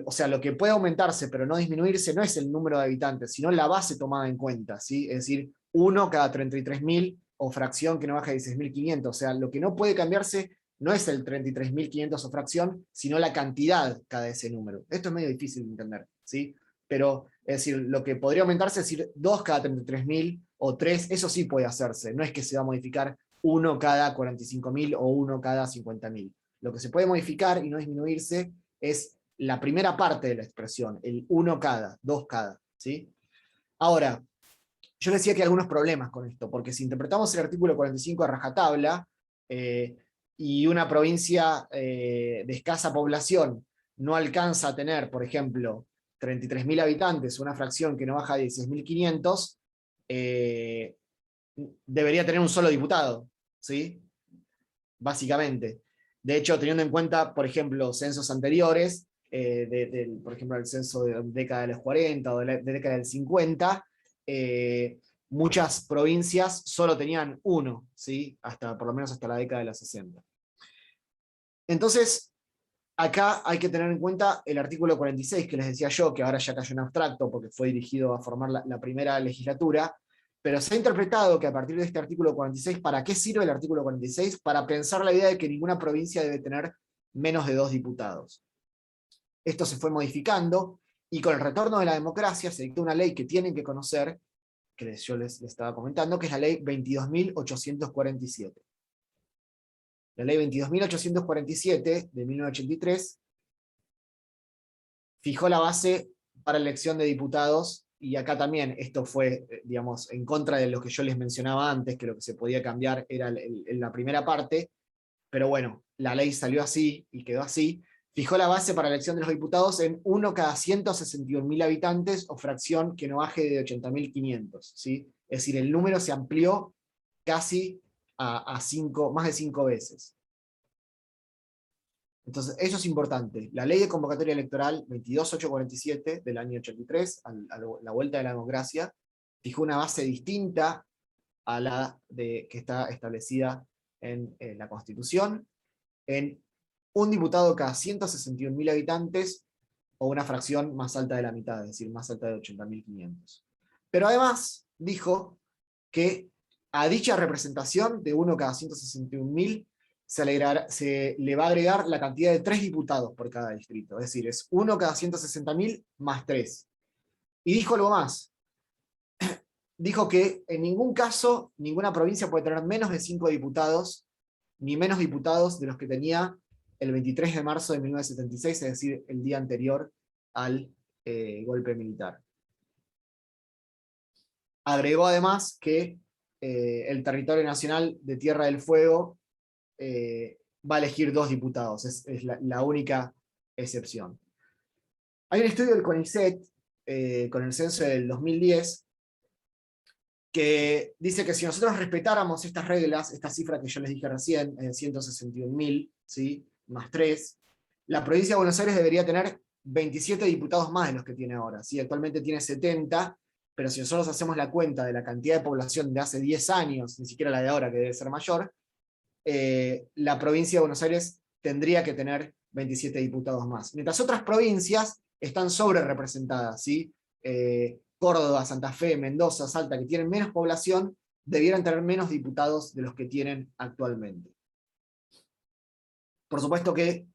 o sea, lo que puede aumentarse pero no disminuirse no es el número de habitantes, sino la base tomada en cuenta, ¿sí? Es decir, 1 cada 33.000 o fracción que no baja de 16.500. O sea, lo que no puede cambiarse no es el 33.500 o fracción, sino la cantidad cada ese número. Esto es medio difícil de entender, ¿sí? Pero, es decir, lo que podría aumentarse es decir 2 cada 33.000 o 3, eso sí puede hacerse. No es que se va a modificar 1 cada 45.000 o 1 cada 50.000. Lo que se puede modificar y no disminuirse es la primera parte de la expresión, el 1 cada, 2 cada, ¿sí? Ahora, yo decía que hay algunos problemas con esto, porque si interpretamos el artículo 45 a rajatabla, y una provincia de escasa población no alcanza a tener, por ejemplo, 33.000 habitantes, una fracción que no baja de 16.500, debería tener un solo diputado, ¿sí? Básicamente. De hecho, teniendo en cuenta, por ejemplo, censos anteriores, por ejemplo, el censo de la década de los 40 o de la década del 50, muchas provincias solo tenían uno, ¿sí? Por lo menos hasta la década de los 60. Entonces, acá hay que tener en cuenta el artículo 46, que les decía yo, que ahora ya cayó en abstracto porque fue dirigido a formar la primera legislatura, pero se ha interpretado que a partir de este artículo 46, ¿para qué sirve el artículo 46? Para pensar la idea de que ninguna provincia debe tener menos de 2 diputados. Esto se fue modificando, y con el retorno de la democracia se dictó una ley que tienen que conocer, que yo les estaba comentando, que es la ley 22.847. La ley 22.847 de 1983 fijó la base para elección de diputados, y acá también esto fue, digamos, en contra de lo que yo les mencionaba antes, que lo que se podía cambiar era la primera parte, pero bueno, la ley salió así y quedó así. Fijó la base para la elección de los diputados en 1 cada 161.000 habitantes o fracción que no baje de 80.500, ¿sí? Es decir, el número se amplió casi más de 5 veces. Entonces, eso es importante. La ley de convocatoria electoral 22.847 del año 83, a la vuelta de la democracia, fijó una base distinta a la que está establecida en la Constitución, en un diputado cada 161.000 habitantes o una fracción más alta de la mitad, es decir, más alta de 80.500. Pero además dijo que a dicha representación de 1 cada 161.000 se le va a agregar la cantidad de 3 diputados por cada distrito, es decir, es 1 cada 160.000 más 3. Y dijo algo más. Dijo que en ningún caso ninguna provincia puede tener menos de 5 diputados, ni menos diputados de los que tenía el 23 de marzo de 1976, es decir, el día anterior al golpe militar. Agregó además que el territorio nacional de Tierra del Fuego va a elegir 2 diputados, es la única excepción. Hay un estudio del CONICET con el censo del 2010 que dice que si nosotros respetáramos estas reglas, esta cifra que yo les dije recién, 161.000, ¿sí? Más 3, la provincia de Buenos Aires debería tener 27 diputados más de los que tiene ahora, ¿sí? Actualmente tiene 70, pero si nosotros hacemos la cuenta de la cantidad de población de hace 10 años, ni siquiera la de ahora, que debe ser mayor, la provincia de Buenos Aires tendría que tener 27 diputados más. Mientras otras provincias están sobre representadas, ¿sí? Córdoba, Santa Fe, Mendoza, Salta, que tienen menos población, debieran tener menos diputados de los que tienen actualmente. Por supuesto que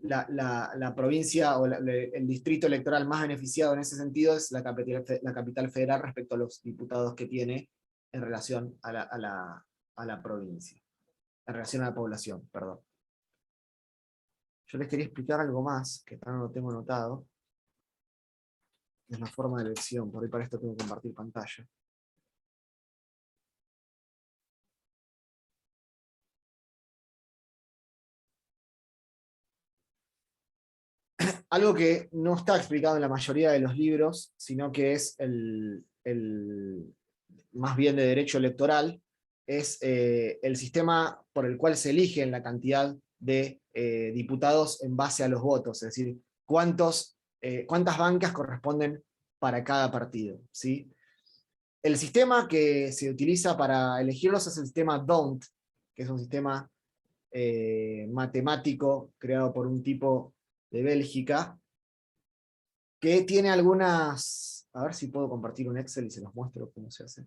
la provincia o el distrito electoral más beneficiado en ese sentido es la capital federal respecto a los diputados que tiene en relación a la provincia. En relación a la población, perdón. Yo les quería explicar algo más, que no lo tengo anotado. Es la forma de elección, por ahí para esto tengo que compartir pantalla. Algo que no está explicado en la mayoría de los libros, sino que es más bien de derecho electoral, es el sistema por el cual se eligen la cantidad de diputados en base a los votos, es decir, cuántas bancas corresponden para cada partido, ¿sí? El sistema que se utiliza para elegirlos es el sistema D'Hondt, que es un sistema matemático creado por un tipo de Bélgica, que tiene algunas, a ver si puedo compartir un Excel y se los muestro cómo se hace.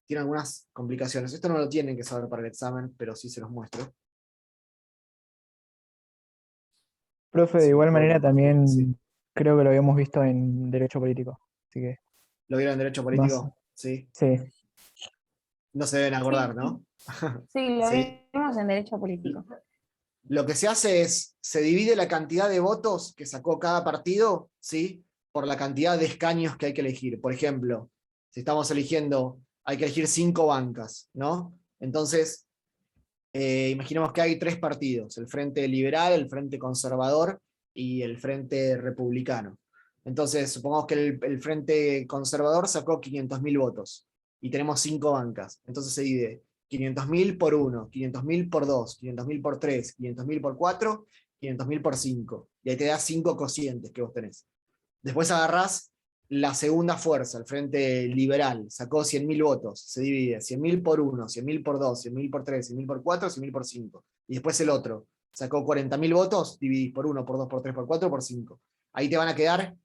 Tiene algunas complicaciones. Esto no lo tienen que saber para el examen, pero sí se los muestro. Profe, de Sí, igual puedo manera compartir, también sí. creo que lo habíamos visto en Derecho Político. Así que, ¿Lo vieron en Derecho más, Político? Sí. sí. No se deben acordar, ¿no? Sí, lo Sí. vimos en Derecho Político. Lo que se hace es, se divide la cantidad de votos que sacó cada partido, ¿sí? Por la cantidad de escaños que hay que elegir. Por ejemplo, si estamos eligiendo, hay que elegir 5 bancas, ¿no? Entonces, imaginemos que hay 3 partidos, el Frente Liberal, el Frente Conservador y el Frente Republicano. Entonces, supongamos que el Frente Conservador sacó 500.000 votos. y tenemos 5 bancas. Entonces se divide 500.000 por 1, 500.000 por 2, 500.000 por 3, 500.000 por 4, 500.000 por 5. Y ahí te da 5 cocientes que vos tenés. Después agarrás la segunda fuerza, el Frente Liberal, sacó 100.000 votos, se divide 100.000 por 1, 100.000 por 2, 100.000 por 3, 100.000 por 4, 100.000 por 5. Y después el otro, sacó 40.000 votos, dividís por 1, por 2, por 3, por 4, por 5. Ahí te van a quedar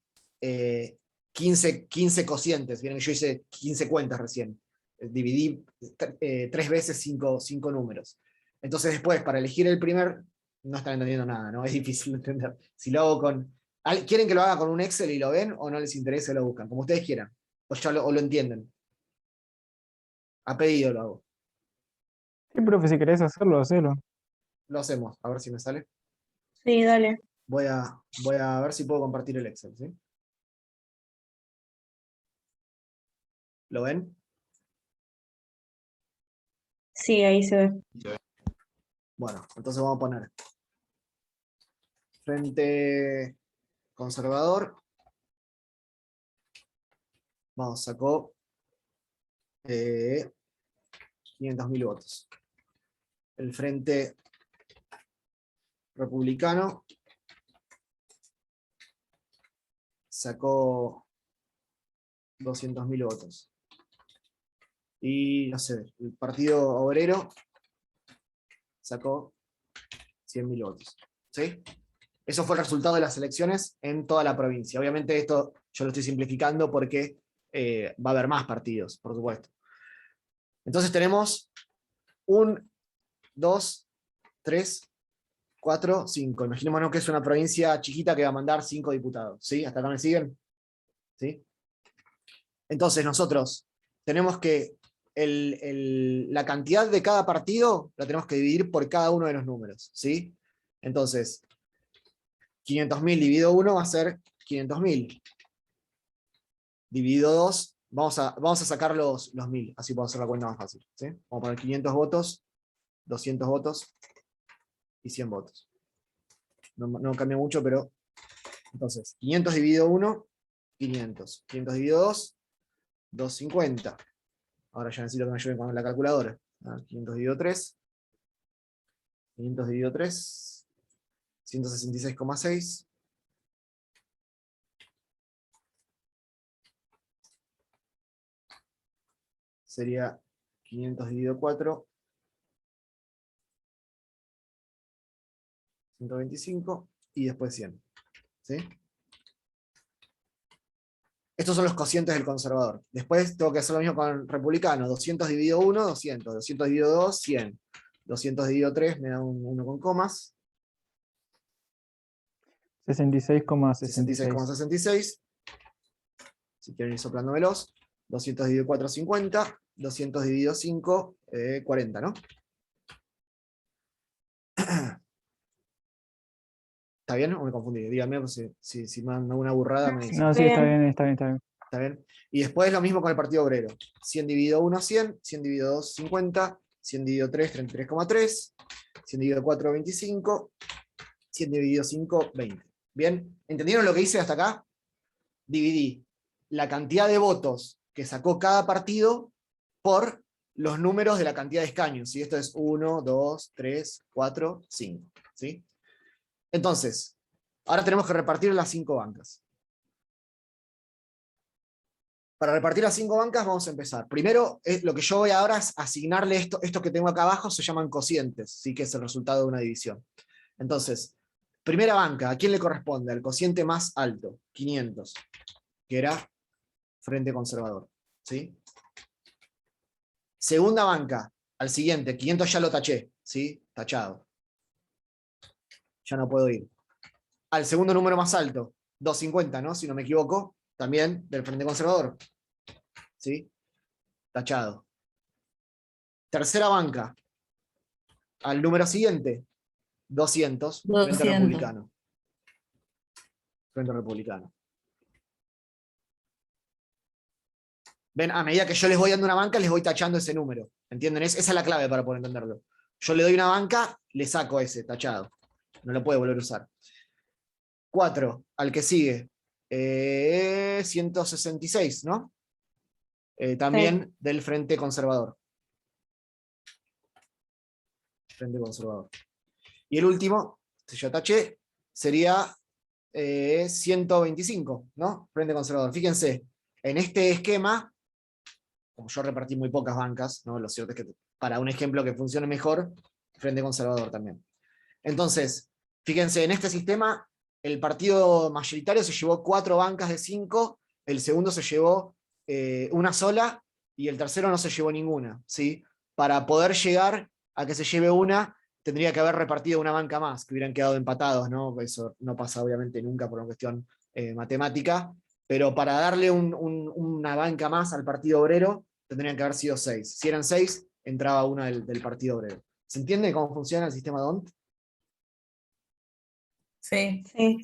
15 cocientes. Vieron que yo hice 15 cuentas recién. Dividí 3 veces 5 números. Entonces después, para elegir el primer, no están entendiendo nada, ¿no? Es difícil de entender. Si lo hago con... ¿Quieren que lo haga con un Excel y lo ven o no les interesa y lo buscan? Como ustedes quieran. O lo entienden. A pedido lo hago. Sí, profe, si querés hacerlo, hacelo. Lo hacemos. A ver si me sale. Sí, dale. Voy a ver si puedo compartir el Excel, ¿sí? ¿Lo ven? Sí, ahí se ve. Bueno, entonces vamos a poner Frente Conservador. Vamos, sacó 500.000 votos. El Frente Republicano sacó 200.000 votos. Y no sé, el Partido Obrero sacó 100.000 votos. ¿Sí? Eso fue el resultado de las elecciones en toda la provincia. Obviamente esto yo lo estoy simplificando porque va a haber más partidos, por supuesto. Entonces tenemos 1, 2, 3, 4, 5. Imaginémonos que es una provincia chiquita que va a mandar 5 diputados. ¿Sí? ¿Hasta acá me siguen? ¿Sí? Entonces nosotros tenemos que la cantidad de cada partido la tenemos que dividir por cada uno de los números. ¿Sí? Entonces, 500.000 dividido 1 va a ser 500.000. Dividido 2, vamos a sacar los 1000, así puedo hacer la cuenta más fácil. ¿Sí? Vamos a poner 500 votos, 200 votos y 100 votos. No cambia mucho, pero... Entonces, 500 dividido 1, 500. 500 dividido 2, 250. Ahora ya necesito que me ayuden con la calculadora. 500 dividido 3, 500 dividido 3, 166,6. Sería 500 dividido 4, 125, y después 100. ¿Sí? Estos son los cocientes del conservador. Después tengo que hacer lo mismo con el republicano. 200 dividido 1, 200. 200 dividido 2, 100. 200 dividido 3 me da un 1 con comas. 66,66. 66,66. Si quieren ir soplándomelos. 200 dividido 4, 50. 200 dividido 5, 40, ¿no? ¿Está bien o me confundí? Díganme, pues, si me hago una burrada me dicen. No, sí, está bien, está bien, está bien. ¿Está bien? Y después lo mismo con el Partido Obrero. 100 dividido 1, 100. 100 dividido 2, 50. 100 dividido 3, 33,3. 100 dividido 4, 25. 100 dividido 5, 20. ¿Bien? ¿Entendieron lo que hice hasta acá? Dividí la cantidad de votos que sacó cada partido por los números de la cantidad de escaños. ¿Sí? Esto es 1, 2, 3, 4, 5. ¿Sí? Entonces, ahora tenemos que repartir las 5 bancas. Para repartir las 5 bancas vamos a empezar. Primero, lo que yo voy ahora es asignarle esto que tengo acá abajo, se llaman cocientes, ¿sí? Que es el resultado de una división. Entonces, primera banca, ¿a quién le corresponde? Al cociente más alto, 500, que era Frente Conservador. ¿Sí? Segunda banca, al siguiente, 500 ya lo taché, ¿sí? Tachado. Ya no puedo ir. Al segundo número más alto, 250, ¿no? Si no me equivoco, también del Frente Conservador. ¿Sí? Tachado. Tercera banca, al número siguiente, 200, Frente 200. Republicano. Frente Republicano. Ven, a medida que yo les voy dando una banca, les voy tachando ese número. ¿Entienden? Esa es la clave para poder entenderlo. Yo le doy una banca, le saco ese tachado. No lo puede volver a usar. 4, al que sigue. 166, ¿no? también del Frente Conservador. Frente Conservador. Y el último, si yo taché, sería 125, ¿no? Frente Conservador. Fíjense, en este esquema, como yo repartí muy pocas bancas, ¿no? Lo cierto es que para un ejemplo que funcione mejor, Frente Conservador también. Entonces, fíjense, en este sistema, el partido mayoritario se llevó 4 bancas de 5, el segundo se llevó una sola, y el tercero no se llevó ninguna, ¿sí? Para poder llegar a que se lleve una, tendría que haber repartido una banca más, que hubieran quedado empatados, ¿no? Eso no pasa obviamente nunca por una cuestión matemática, pero para darle una banca más al Partido Obrero, tendrían que haber sido 6. Si eran 6, entraba una del Partido Obrero. ¿Se entiende cómo funciona el sistema DONT? Sí. Sí.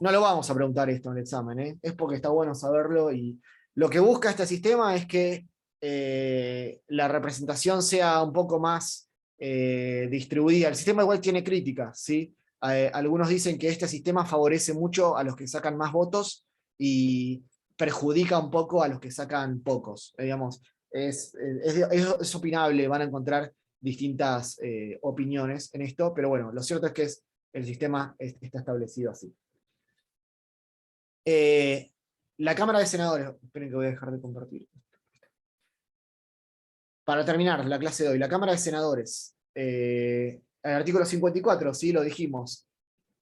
No lo vamos a preguntar esto en el examen, ¿eh? Es porque está bueno saberlo, y lo que busca este sistema es que la representación sea un poco más distribuida. El sistema igual tiene críticas, ¿sí? Algunos dicen que este sistema favorece mucho a los que sacan más votos y perjudica un poco a los que sacan pocos. Digamos, es opinable, van a encontrar distintas opiniones en esto, pero bueno, lo cierto es que el sistema está establecido así. La Cámara de Senadores, esperen que voy a dejar de compartir. Para terminar la clase de hoy, la Cámara de Senadores, el artículo 54, ¿sí? Lo dijimos,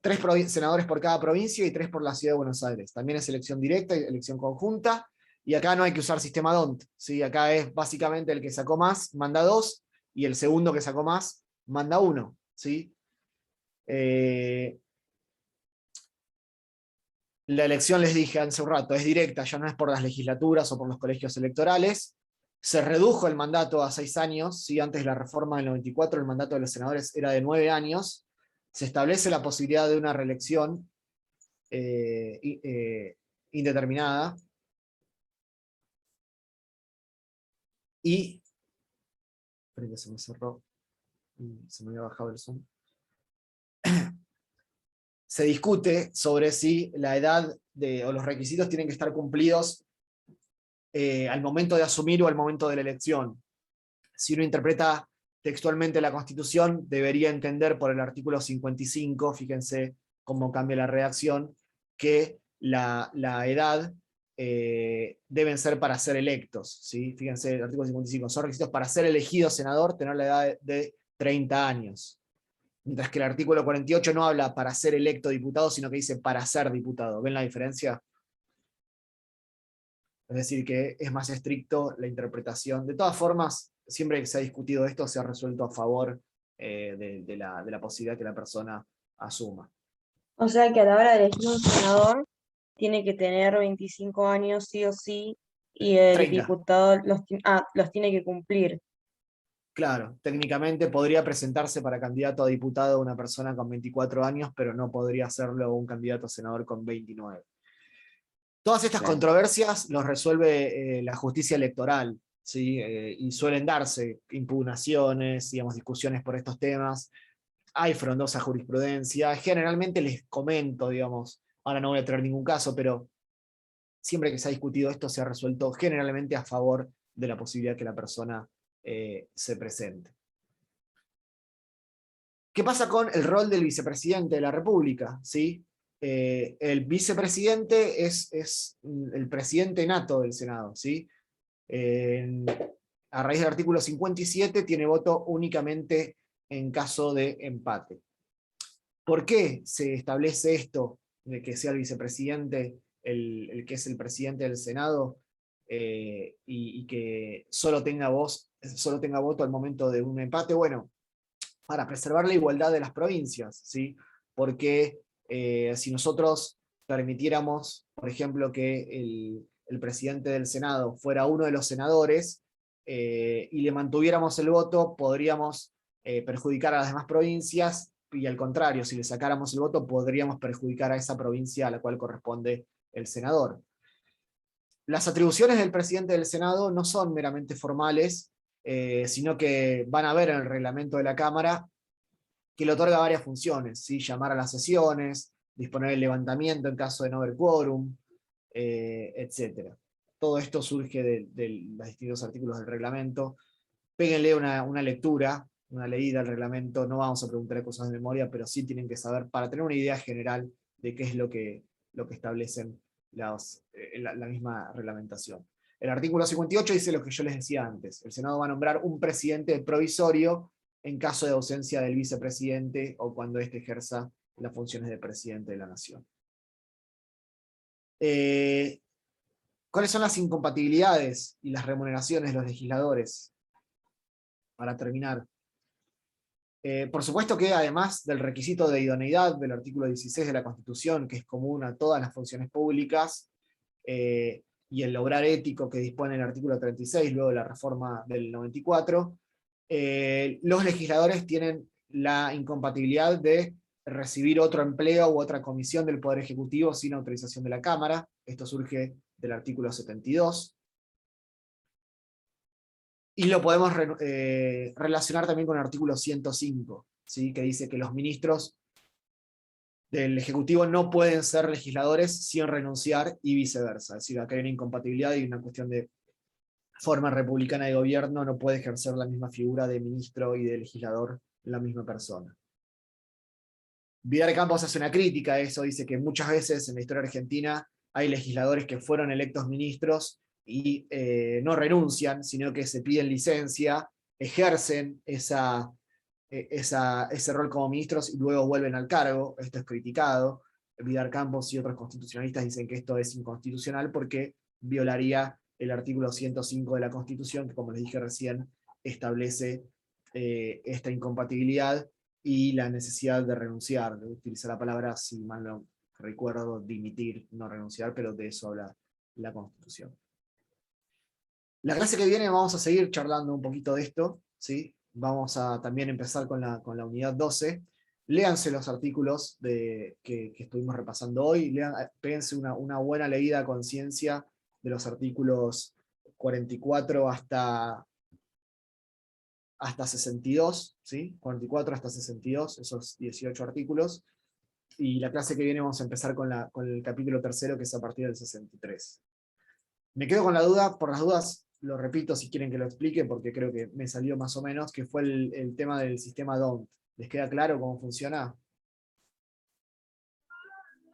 3 senadores por cada provincia y 3 por la Ciudad de Buenos Aires. También es elección directa y elección conjunta, y acá no hay que usar sistema DONT, ¿sí? Acá es básicamente el que sacó más, manda 2, y el segundo que sacó más, manda 1, ¿sí? La elección, les dije hace un rato, es directa, ya no es por las legislaturas o por los colegios electorales. Se redujo el mandato a 6 años, ¿sí? Antes de la reforma del 94 el mandato de los senadores era de 9 años. Se establece la posibilidad de una reelección indeterminada. Y... esperen que se me cerró. Se me había bajado el Zoom. Se discute sobre si la edad o los requisitos tienen que estar cumplidos al momento de asumir o al momento de la elección. Si uno interpreta textualmente la Constitución, debería entender por el artículo 55, fíjense cómo cambia la redacción, que la edad deben ser para ser electos, ¿sí? Fíjense el artículo 55, son requisitos para ser elegido senador, tener la edad de 30 años. Mientras que el artículo 48 no habla para ser electo diputado, sino que dice para ser diputado. ¿Ven la diferencia? Es decir, que es más estricto la interpretación. De todas formas, siempre que se ha discutido esto, se ha resuelto a favor de la posibilidad que la persona asuma. O sea que a la hora de elegir un senador tiene que tener 25 años sí o sí, y el 30. diputado los tiene que cumplir. Claro, técnicamente podría presentarse para candidato a diputado una persona con 24 años, pero no podría hacerlo un candidato a senador con 29. Todas estas Claro. controversias los resuelve la justicia electoral, ¿sí? Y suelen darse impugnaciones, digamos, discusiones por estos temas. Hay frondosa jurisprudencia. Generalmente les comento, digamos, ahora no voy a traer ningún caso, pero siempre que se ha discutido esto se ha resuelto generalmente a favor de la posibilidad que la persona se presente. ¿Qué pasa con el rol del vicepresidente de la República? ¿Sí? El vicepresidente es el presidente nato del Senado, ¿sí? A raíz del artículo 57 tiene voto únicamente en caso de empate. ¿Por qué se establece esto de que sea el vicepresidente el que es el presidente del Senado y que solo tenga voto al momento de un empate? Bueno, para preservar la igualdad de las provincias, ¿sí? Porque si nosotros permitiéramos, por ejemplo, que el presidente del Senado fuera uno de los senadores y le mantuviéramos el voto, podríamos perjudicar a las demás provincias, y al contrario, si le sacáramos el voto, podríamos perjudicar a esa provincia a la cual corresponde el senador. Las atribuciones del presidente del Senado no son meramente formales, sino que van a ver en el reglamento de la Cámara que le otorga varias funciones, ¿sí? Llamar a las sesiones, disponer el levantamiento en caso de no haber quórum, etc. todo esto surge de los distintos artículos del reglamento. Péguenle una lectura, una leída al reglamento, no vamos a preguntar cosas de memoria, pero sí tienen que saber, para tener una idea general de qué es lo que establecen la misma reglamentación. El artículo 58 dice lo que yo les decía antes: el Senado va a nombrar un presidente provisorio en caso de ausencia del vicepresidente o cuando éste ejerza las funciones de presidente de la nación. ¿Cuáles son las incompatibilidades y las remuneraciones de los legisladores? Para terminar. Por supuesto que además del requisito de idoneidad del artículo 16 de la Constitución, que es común a todas las funciones públicas, y el obrar ético que dispone el artículo 36, luego de la reforma del 94, los legisladores tienen la incompatibilidad de recibir otro empleo u otra comisión del Poder Ejecutivo sin autorización de la Cámara. Esto surge del artículo 72. Y lo podemos relacionar también con el artículo 105, ¿sí? Que dice que los ministros del Ejecutivo no pueden ser legisladores sin renunciar y viceversa. Es decir, acá hay una incompatibilidad y una cuestión de forma republicana de gobierno, no puede ejercer la misma figura de ministro y de legislador la misma persona. Vidal Campos hace una crítica a eso, dice que muchas veces en la historia argentina hay legisladores que fueron electos ministros y no renuncian, sino que se piden licencia, ejercen ese rol como ministros y luego vuelven al cargo. Esto es criticado. Vidal Campos y otros constitucionalistas dicen que esto es inconstitucional porque violaría el artículo 105 de la Constitución, que, como les dije recién, establece esta incompatibilidad y la necesidad de renunciar, de utilizar la palabra, si mal no recuerdo, dimitir, no renunciar, pero de eso habla la Constitución. La clase que viene vamos a seguir charlando un poquito de esto, ¿sí? Vamos a también empezar con la unidad 12. Léanse los artículos que estuvimos repasando hoy, péguense una buena leída a conciencia de los artículos 44 hasta 62, ¿sí? 44 hasta 62, esos 18 artículos. Y la clase que viene vamos a empezar con el capítulo tercero, que es a partir del 63. Me quedo con la duda, por las dudas lo repito si quieren que lo explique, porque creo que me salió más o menos, que fue el tema del sistema DONT. ¿Les queda claro cómo funciona?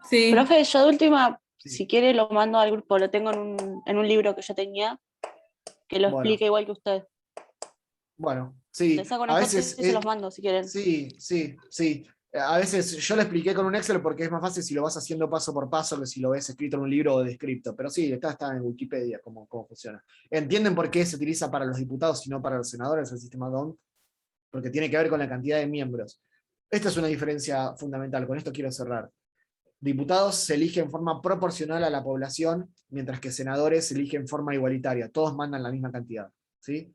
Sí. Profe, yo de última, Sí. si quiere lo mando al grupo, lo tengo en un libro que yo tenía, que lo Bueno. explica igual que usted. Bueno, sí. Le saco A una foto y veces se los mando si quieren. Sí. A veces yo lo expliqué con un Excel porque es más fácil si lo vas haciendo paso por paso que si lo ves escrito en un libro o descrito. Pero sí, está en Wikipedia cómo funciona. ¿Entienden por qué se utiliza para los diputados y no para los senadores el sistema DONT? Porque tiene que ver con la cantidad de miembros. Esta es una diferencia fundamental, con esto quiero cerrar. Diputados se eligen en forma proporcional a la población, mientras que senadores se eligen en forma igualitaria. Todos mandan la misma cantidad, ¿sí?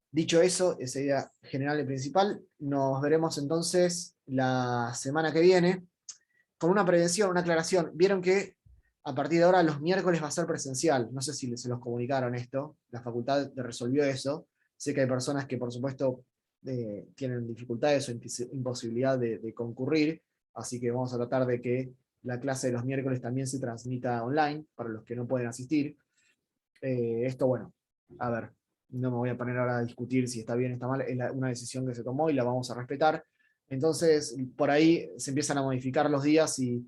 Dicho eso, esa idea general y principal, nos veremos entonces la semana que viene con una prevención, una aclaración. Vieron que a partir de ahora los miércoles va a ser presencial. No sé si se los comunicaron esto, la facultad resolvió eso. Sé que hay personas que por supuesto tienen dificultades o imposibilidad de concurrir, así que vamos a tratar de que la clase de los miércoles también se transmita online para los que no pueden asistir. Esto, bueno, a ver, no me voy a poner ahora a discutir si está bien o está mal, es una decisión que se tomó y la vamos a respetar. Entonces, por ahí se empiezan a modificar los días y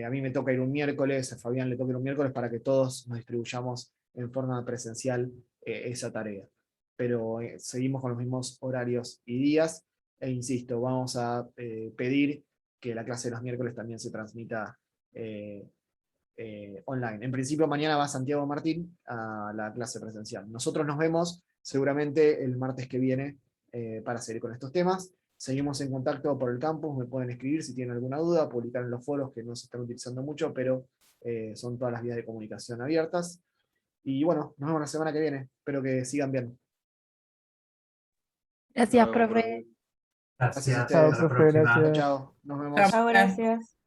a mí me toca ir un miércoles, a Fabián le toca ir un miércoles para que todos nos distribuyamos en forma presencial esa tarea. Pero seguimos con los mismos horarios y días, e insisto, vamos a pedir que la clase de los miércoles también se transmita online. En principio mañana va Santiago Martín a la clase presencial. Nosotros nos vemos seguramente el martes que viene para seguir con estos temas. Seguimos en contacto por el campus, me pueden escribir si tienen alguna duda, publicar en los foros que no se están utilizando mucho, pero son todas las vías de comunicación abiertas. Y bueno, nos vemos la semana que viene. Espero que sigan bien. Gracias, profe. Gracias. Gracias a Hasta ustedes. la próxima. Gracias. Chao, nos vemos. Chao. Chao, gracias.